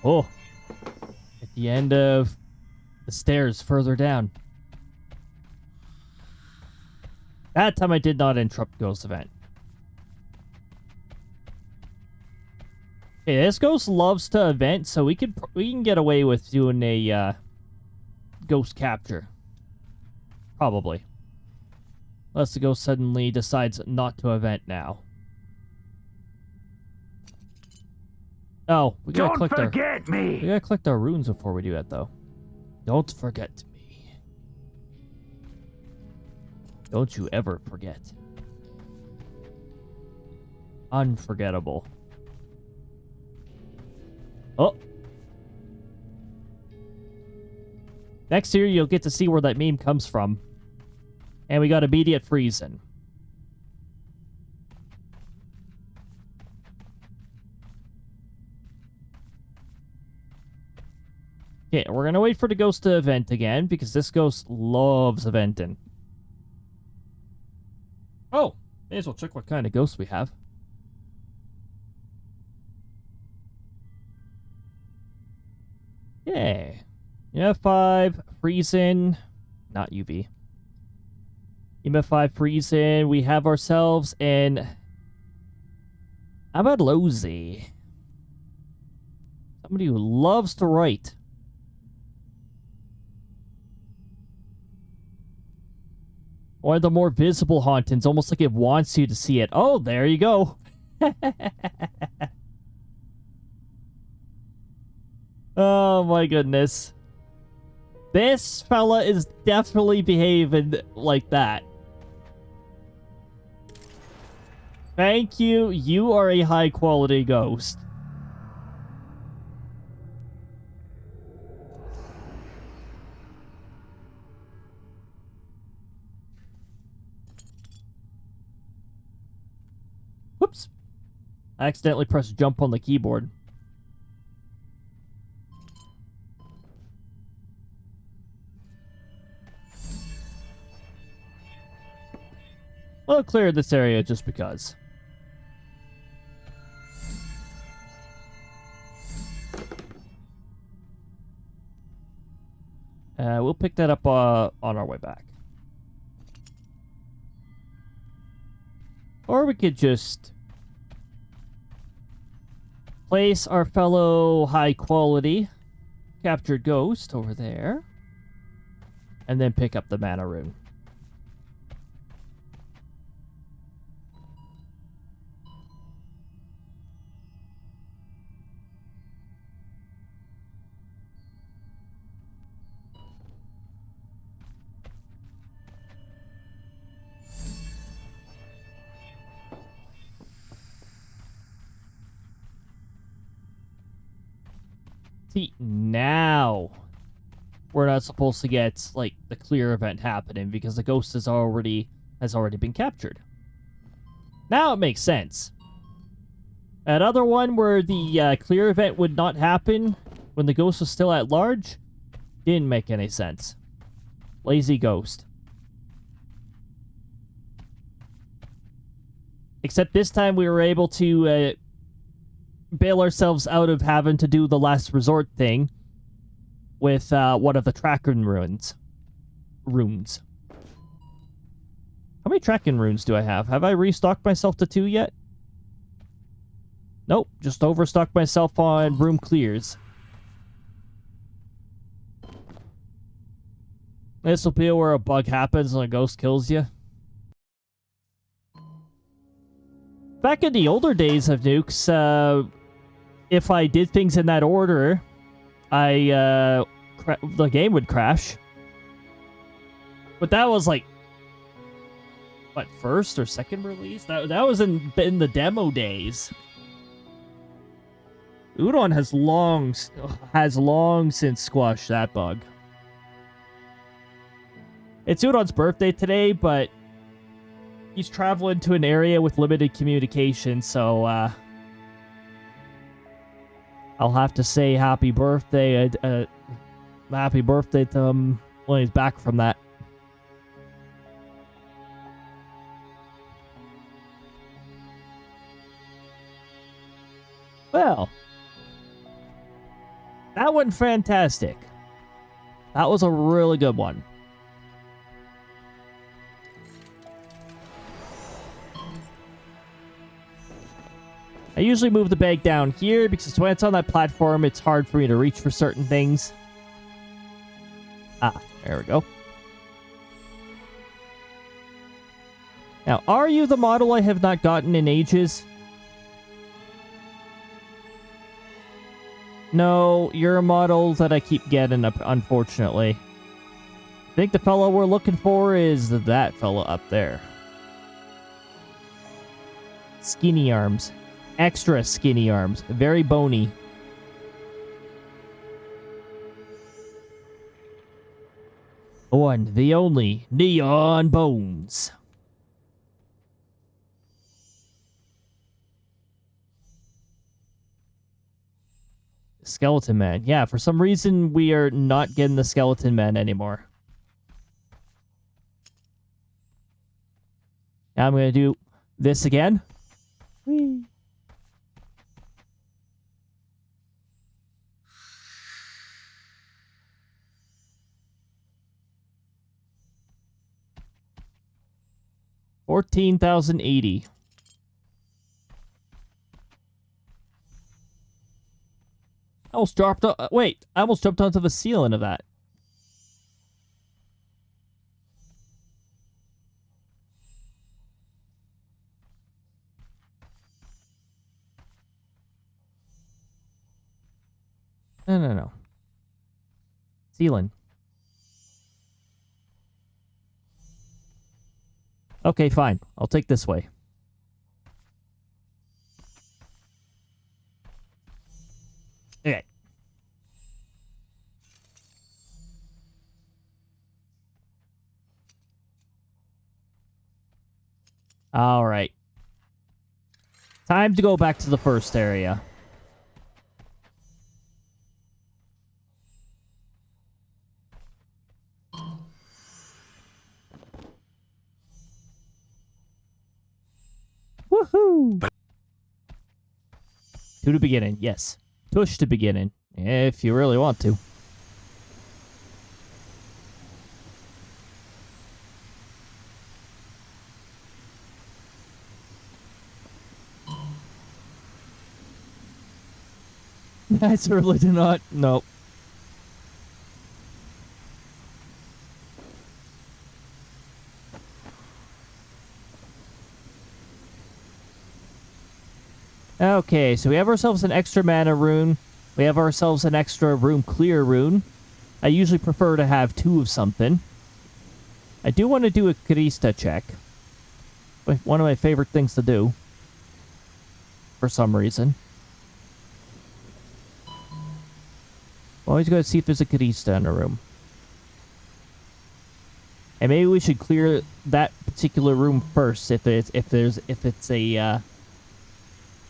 Oh. At the end of the stairs further down. That time I did not interrupt Ghost event. Okay, this ghost loves to event, so we can get away with doing a ghost capture. Probably. Unless the ghost suddenly decides not to event now. Oh, we gotta Don't forget me! We gotta collect our runes before we do that, though. Don't forget me. Don't you ever forget. Unforgettable. Oh. Next year, you'll get to see where that meme comes from. And we got immediate freezing. Okay, we're gonna wait for the ghost to event again, because this ghost loves eventing. Oh, may as well check what kind of ghost we have. Yay. EMF5, freezing. Not UV. EMF5, freezing. We have ourselves an Abalosy. Somebody who loves to write. One of the more visible hauntings, almost like it wants you to see it. Oh, there you go. Oh my goodness. This fella is definitely behaving like that. Thank you. You are a high quality ghost. Whoops. I accidentally pressed jump on the keyboard. We'll clear this area just because. We'll pick that up on our way back. Or we could just place our fellow high quality captured ghost over there. And then pick up the mana rune. See, now we're not supposed to get, like, the clear event happening because the ghost has already been captured. Now it makes sense. That other one where the clear event would not happen when the ghost was still at large didn't make any sense. Lazy ghost. Except this time we were able to bail ourselves out of having to do the last resort thing with one of the Tracken runes. How many Tracken runes do I have? Have I restocked myself to 2 yet? Nope, just overstocked myself on room clears. This will be where a bug happens and a ghost kills you. Back in the older days of Noox, if I did things in that order, the game would crash. But that was like, what, first or second release? That was in the demo days. Udon has long since squashed that bug. It's Udon's birthday today, but he's traveling to an area with limited communication, so I'll have to say happy birthday to him when he's back from that. Well, that went fantastic. That was a really good one. I usually move the bag down here because when it's on that platform, it's hard for me to reach for certain things. Ah, there we go. Now, are you the model I have not gotten in ages? No, you're a model that I keep getting, unfortunately. I think the fellow we're looking for is that fellow up there. Skinny arms. Extra skinny arms. Very bony. The one, the only, Neon Bones. Skeleton Man. Yeah, for some reason we are not getting the Skeleton Man anymore. Now I'm going to do this again. Whee. $14,080. I almost dropped. Wait, I almost jumped onto the ceiling of that. No. Ceiling. Okay, fine. I'll take this way. Okay. All right. Time to go back to the first area. Woohoo! To the beginning, yes. Tush to beginning, if you really want to. I certainly do not. Nope. Okay, so we have ourselves an extra mana rune. We have ourselves an extra room clear rune. I usually prefer to have 2 of something. I do want to do a Krista check. One of my favorite things to do. For some reason. Always gotta see if there's a Krista in a room. And maybe we should clear if particular room first if it's a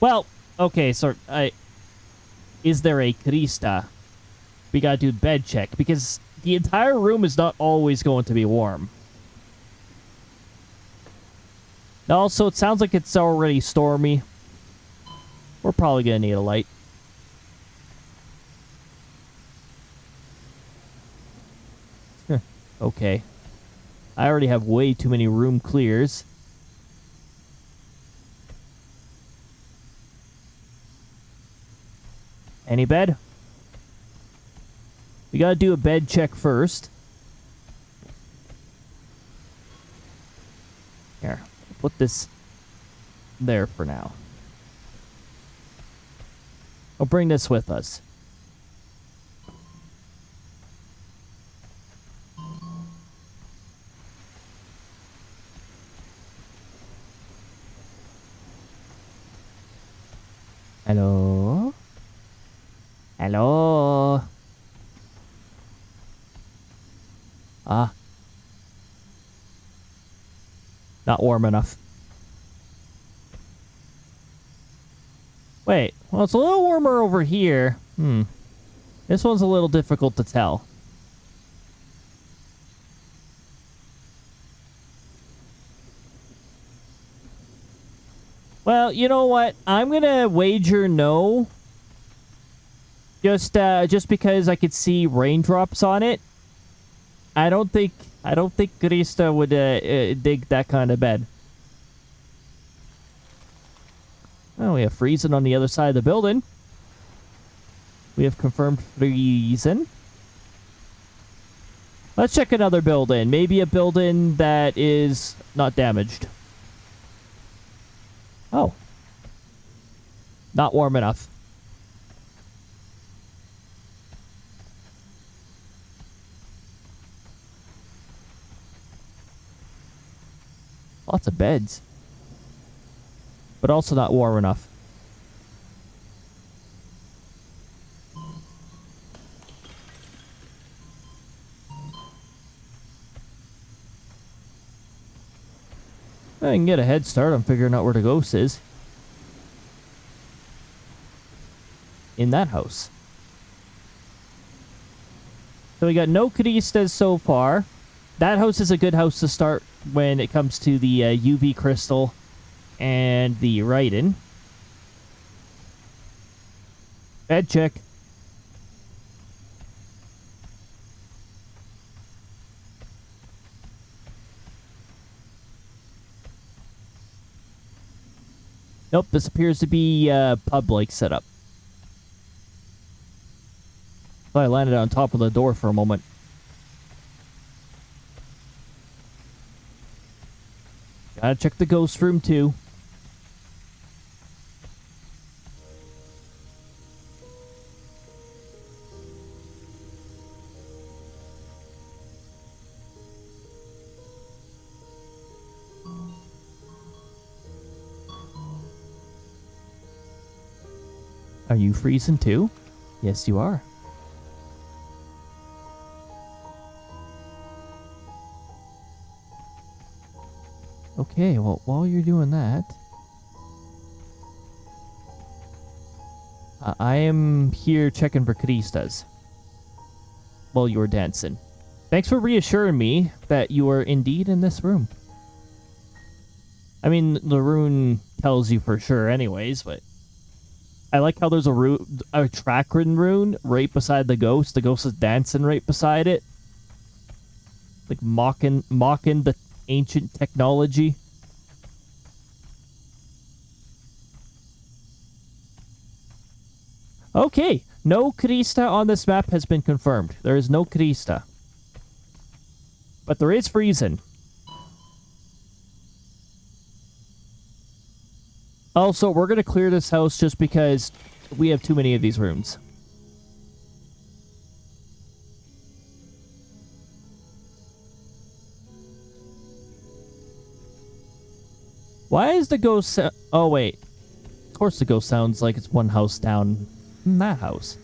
well, okay, so is there a Krista? We gotta do bed check because the entire room is not always going to be warm. Also, it sounds like it's already stormy. We're probably gonna need a light. Okay. I already have way too many room clears. Any bed? We gotta do a bed check first. Here, put this there for now. I'll bring this with us. Hello? Hello? Ah. Not warm enough. Wait, well, it's a little warmer over here. This one's a little difficult to tell. Well, you know what? I'm gonna wager no. Just because I could see raindrops on it. I don't think Krista would dig that kind of bed. Oh, we have freezing on the other side of the building. We have confirmed freezing. Let's check another building. Maybe a building that is not damaged. Oh. Not warm enough. Lots of beds. But also not warm enough. I can get a head start on figuring out where the ghost is. In that house. So we got no Cristas so far. That house is a good house to start when it comes to the UV crystal and the write-in. Bed check. Nope, this appears to be pub-like setup. So I landed on top of the door for a moment. Gotta check the ghost room too. Are you freezing too? Yes, you are. Okay, well, while you're doing that, I am here checking for Cristas while you were dancing. Thanks for reassuring me that you are indeed in this room. I mean, the rune tells you for sure anyways, but I like how there's a track-ridden rune right beside the ghost. The ghost is dancing right beside it. Like mocking the ancient technology. Okay, no Krista on this map has been confirmed. There is no Krista. But there is freezing. Also, we're going to clear this house just because we have too many of these rooms. Why is the ghost... Oh, wait. Of course the ghost sounds like it's one house down from that house.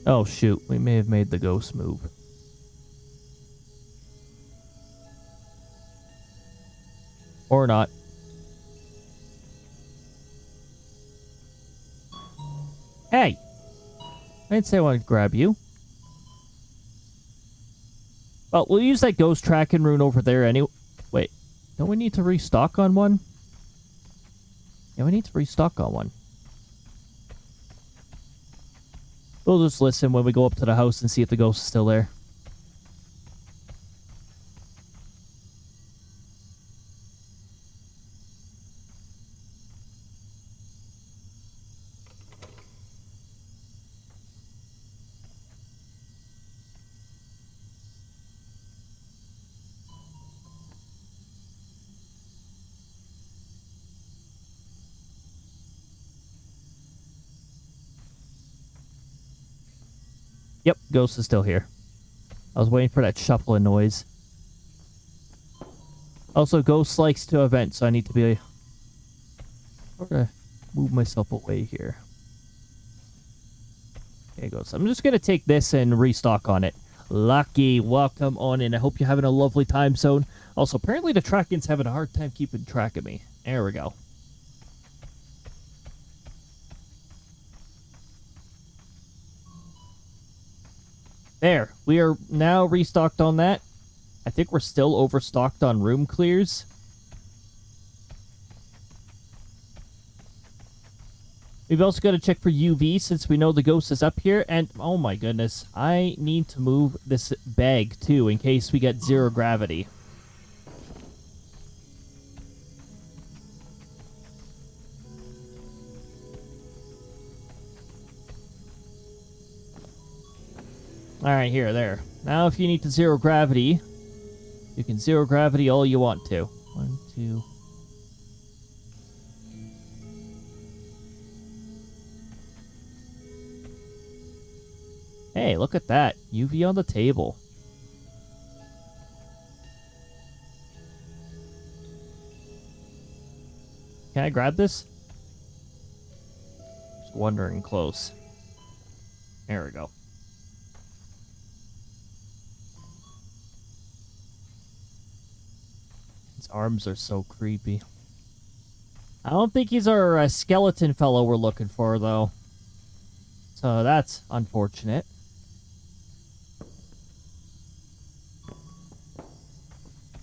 Oh, shoot. We may have made the ghost move. Or not. Hey! I didn't say I wanted to grab you. Well, we'll use that ghost tracking rune over there anyway. Wait, don't we need to restock on one? Yeah, we need to restock on one. We'll just listen when we go up to the house and see if the ghost is still there. Yep, ghost is still here. I was waiting for that shuffling noise. Also, ghost likes to event, so I need to be... I'm gonna move myself away here. Okay, ghost. I'm just gonna take this and restock on it. Lucky, welcome on in. I hope you're having a lovely time zone. Also, apparently the tracking's having a hard time keeping track of me. There we go. There, we are now restocked on that. I think we're still overstocked on room clears. We've also got to check for UV since we know the ghost is up here. And, oh my goodness, I need to move this bag too in case we get zero gravity. Alright, there. Now if you need to zero gravity, you can zero gravity all you want to. 1, 2... Hey, look at that. UV on the table. Can I grab this? Just wondering close. There we go. His arms are so creepy. I don't think he's our skeleton fellow we're looking for, though. So that's unfortunate.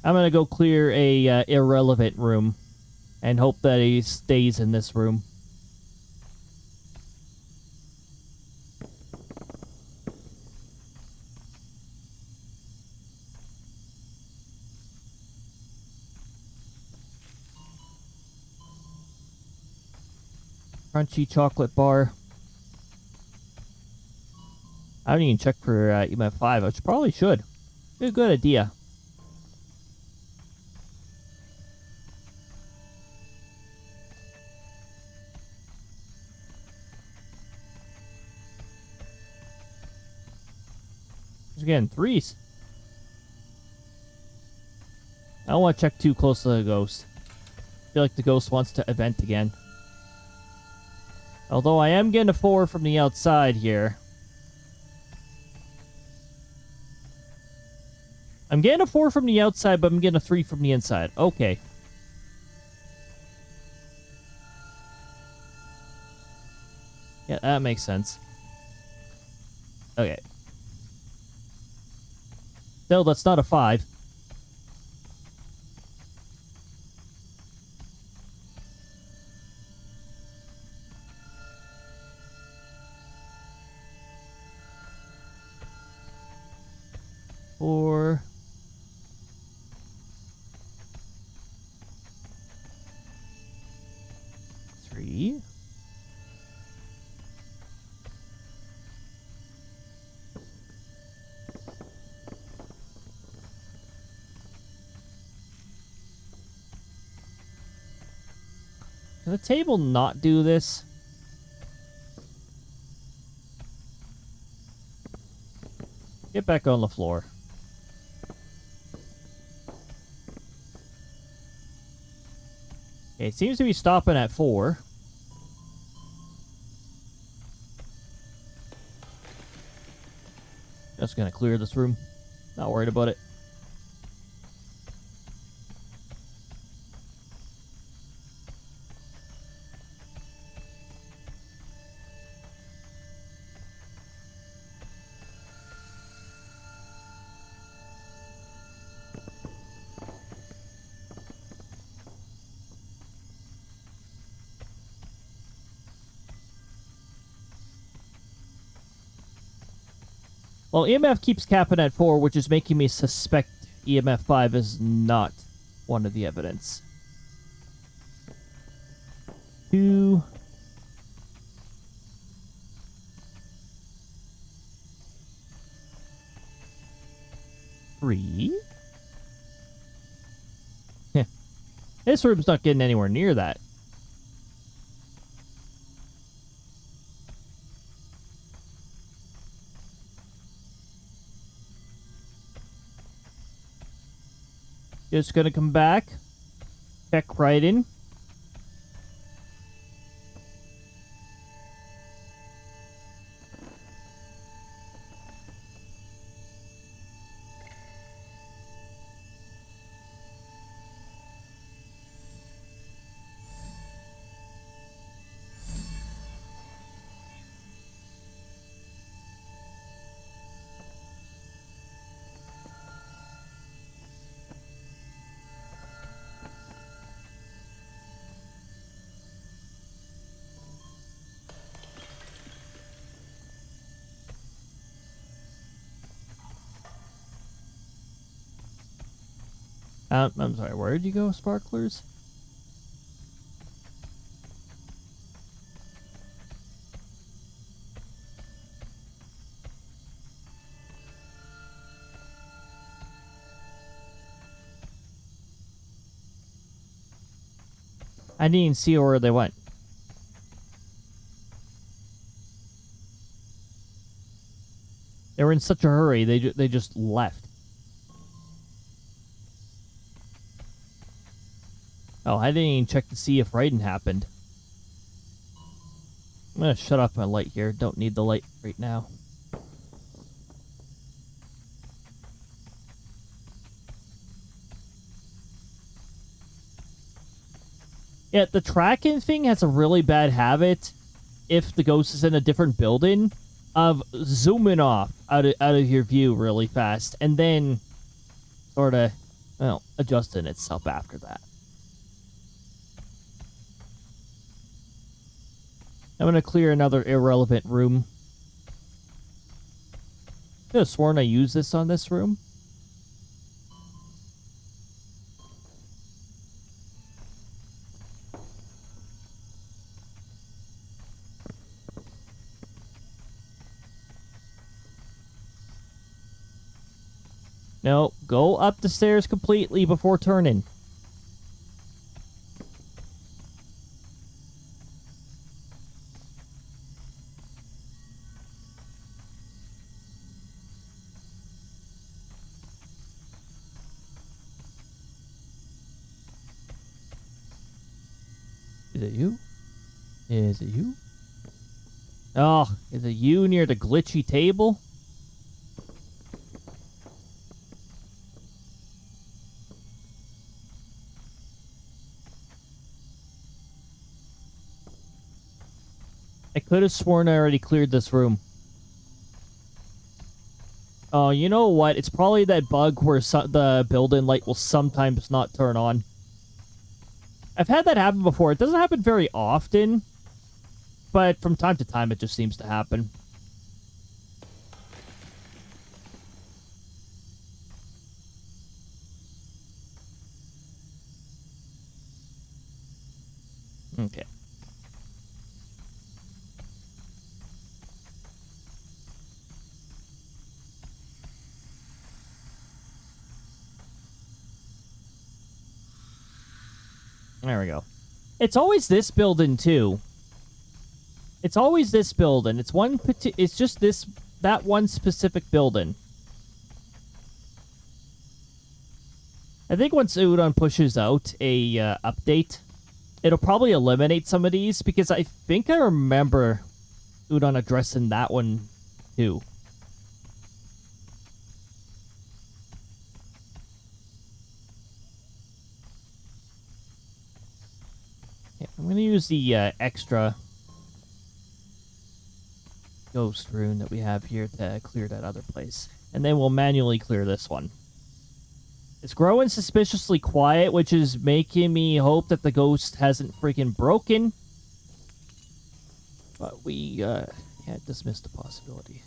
I'm gonna go clear a irrelevant room and hope that he stays in this room. Crunchy chocolate bar. I haven't even checked for EMF 5, which probably should. Be a good idea. Again, 3s. I don't want to check too close to the ghost. I feel like the ghost wants to event again. Although I am getting a 4 from the outside here. I'm getting a 4 from the outside, but I'm getting a 3 from the inside. Okay. Yeah, that makes sense. Okay. No, that's not a 5. Four. 3. Can the table not do this? Get back on the floor. Okay, it seems to be stopping at 4. Just gonna clear this room. Not worried about it. Well, EMF keeps capping at 4, which is making me suspect EMF 5 is not one of the evidence. 2... 3... Heh. This room's not getting anywhere near that. Just gonna come back. Check right in. I'm sorry, where did you go, Sparklers? I didn't even see where they went. They were in such a hurry, they just left. Oh, I didn't even check to see if Raiden happened. I'm gonna shut off my light here. Don't need the light right now. Yeah, the tracking thing has a really bad habit, if the ghost is in a different building, of zooming off out of your view really fast, and then sort of, well, adjusting itself after that. I'm gonna clear another irrelevant room. I could have sworn I used this on this room. No, go up the stairs completely before turning. Is it you? Is it you? Oh, is it you near the glitchy table? I could have sworn I already cleared this room. Oh, you know what? It's probably that bug where the building light will sometimes not turn on. I've had that happen before. It doesn't happen very often, but from time to time it just seems to happen. Okay. There we go. It's always this building too. It's always this building. It's just that one specific building. I think once Udon pushes out a update, it'll probably eliminate some of these, because I think I remember Udon addressing that one too. I'm going to use the extra ghost rune that we have here to clear that other place. And then we'll manually clear this one. It's growing suspiciously quiet, which is making me hope that the ghost hasn't freaking broken. But we can't dismiss the possibility.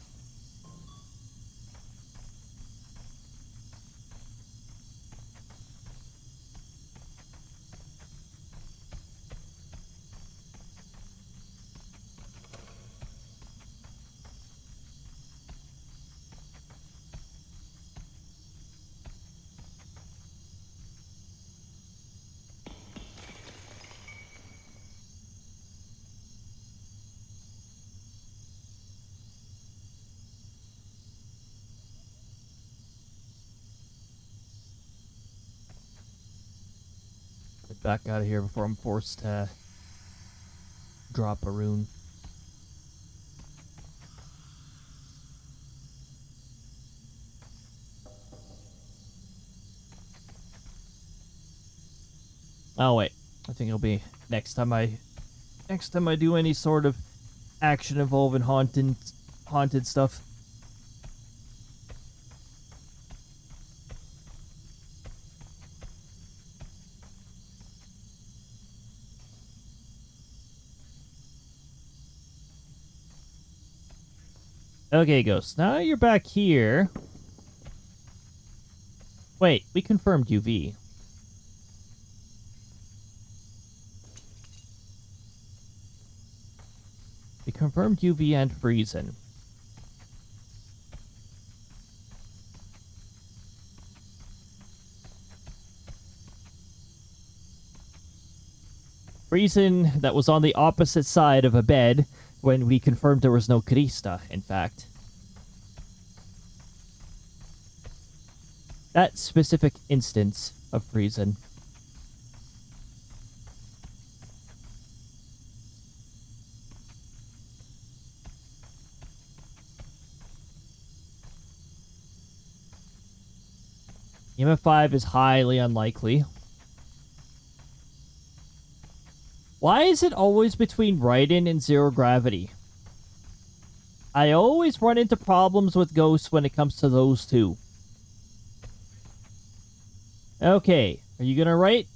Get back out of here before I'm forced to drop a rune. Oh wait, I think it'll be next time I do any sort of action involving haunted stuff. Okay, Ghost. Now you're back here. Wait, we confirmed UV. We confirmed UV and freezing. Freezing that was on the opposite side of a bed when we confirmed there was no Krista, in fact. That specific instance of freezing. EMF5 is highly unlikely. Why is it always between Raiden and Zero Gravity? I always run into problems with ghosts when it comes to those two. Okay, are you gonna write?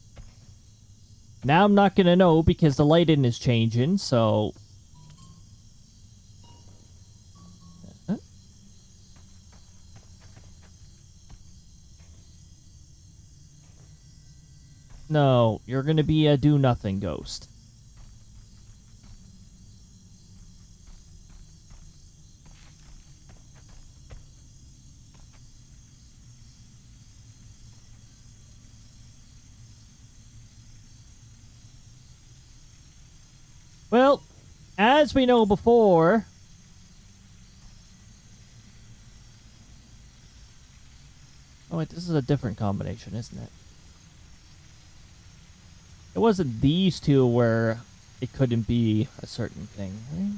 Now I'm not gonna know because the lighting is changing, so... No, you're gonna be a do-nothing ghost. Well, as we know before... Oh wait, this is a different combination, isn't it? It wasn't these two where it couldn't be a certain thing, right?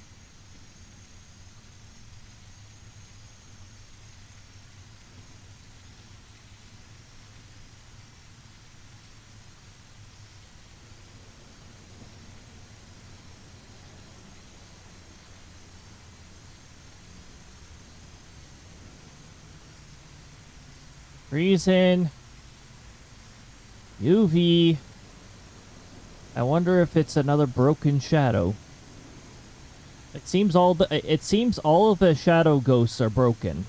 Reason. UV. I wonder if it's another broken shadow. It seems all of the shadow ghosts are broken.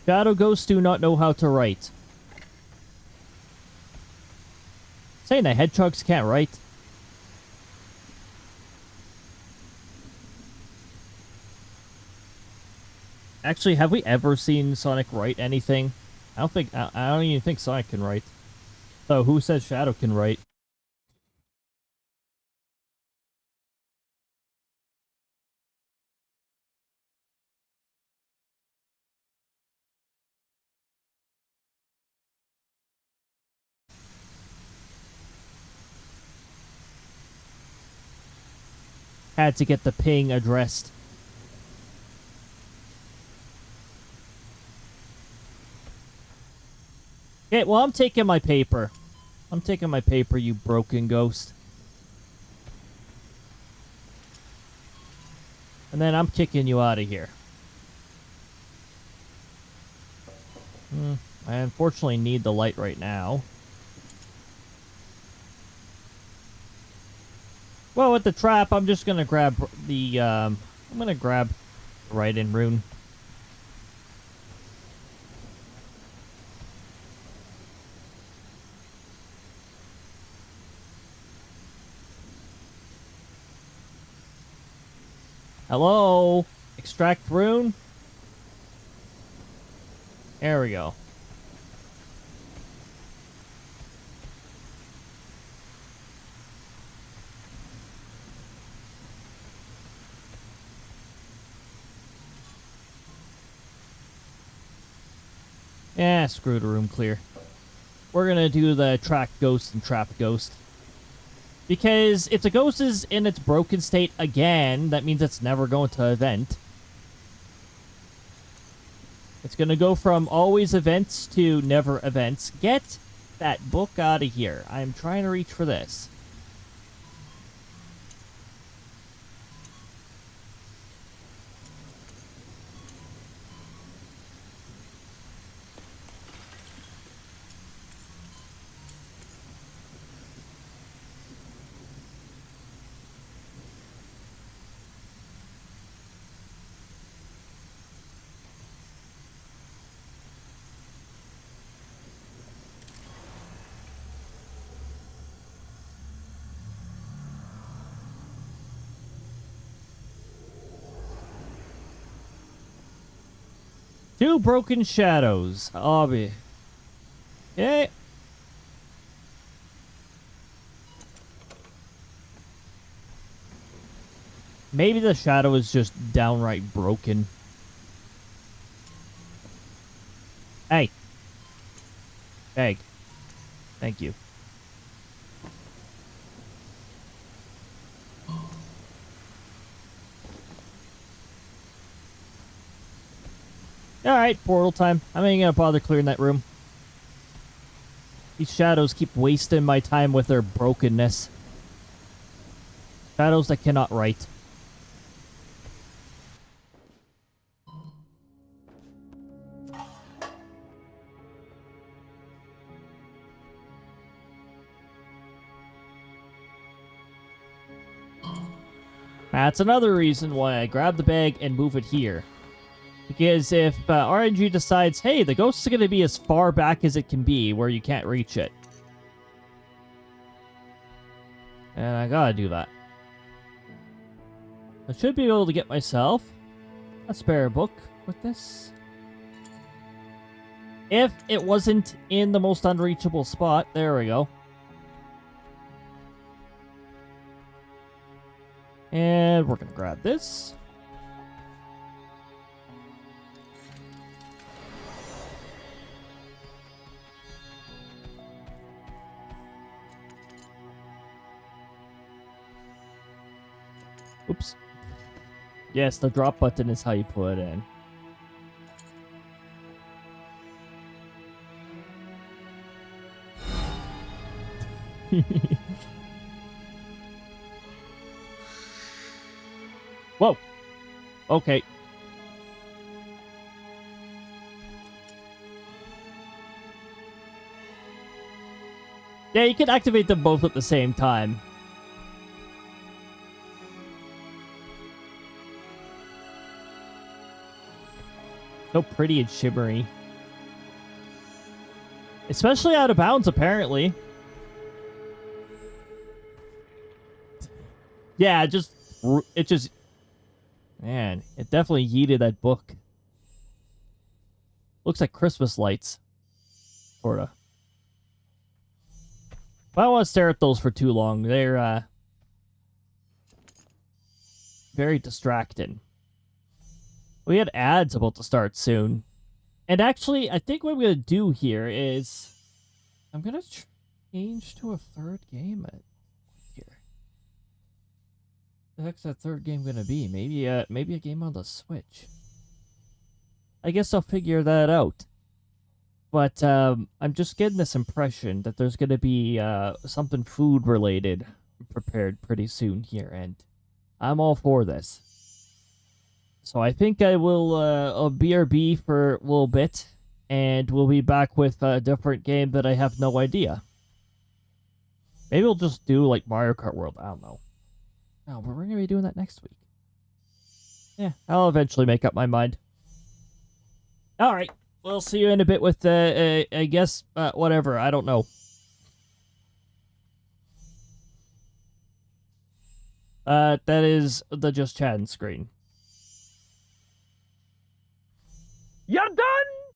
Shadow ghosts do not know how to write. Saying the hedgehogs can't write. Actually, have we ever seen Sonic write anything? I don't even think Sonic can write. So who says Shadow can write? Had to get the ping addressed. Okay, well, I'm taking my paper. I'm taking my paper, you broken ghost. And then I'm kicking you out of here. I unfortunately need the light right now. Well, with the trap, I'm just gonna grab the, I'm gonna grab Raiden rune. Hello? Extract rune? There we go. Yeah, screw the room clear. We're gonna do the track ghost and trap ghost. Because if the ghost is in its broken state again, that means it's never going to event. It's gonna go from always events to never events. Get that book out of here. I'm trying to reach for this. Two broken shadows. Obby. Okay. Maybe the shadow is just downright broken. Hey. Egg. Thank you. Alright, portal time. I'm not gonna bother clearing that room. These shadows keep wasting my time with their brokenness. Shadows that cannot write. That's another reason why I grab the bag and move it here. Because if RNG decides, hey, the ghost is going to be as far back as it can be where you can't reach it. And I gotta do that. I should be able to get myself a spare book with this. If it wasn't in the most unreachable spot. There we go. And we're going to grab this. Oops. Yes, the drop button is how you put it in. Whoa. Okay. Yeah, you can activate them both at the same time. So pretty and shimmery. Especially out of bounds, apparently. Yeah, it just... Man, it definitely yeeted that book. Looks like Christmas lights. Sorta. I don't want to stare at those for too long. They're, very distracting. We had ads about to start soon. And actually, I think what I'm going to do here is... I'm going to change to a third game here. The heck's that third game going to be? Maybe a game on the Switch. I guess I'll figure that out. But I'm just getting this impression that there's going to be something food related prepared pretty soon here, and I'm all for this. So I think I will BRB for a little bit, and we'll be back with a different game that I have no idea. Maybe we'll just do like Mario Kart World. I don't know. No, but we're going to be doing that next week. Yeah, I'll eventually make up my mind. All right. We'll see you in a bit with, I guess, whatever. I don't know. That is the just chatting screen. You're done!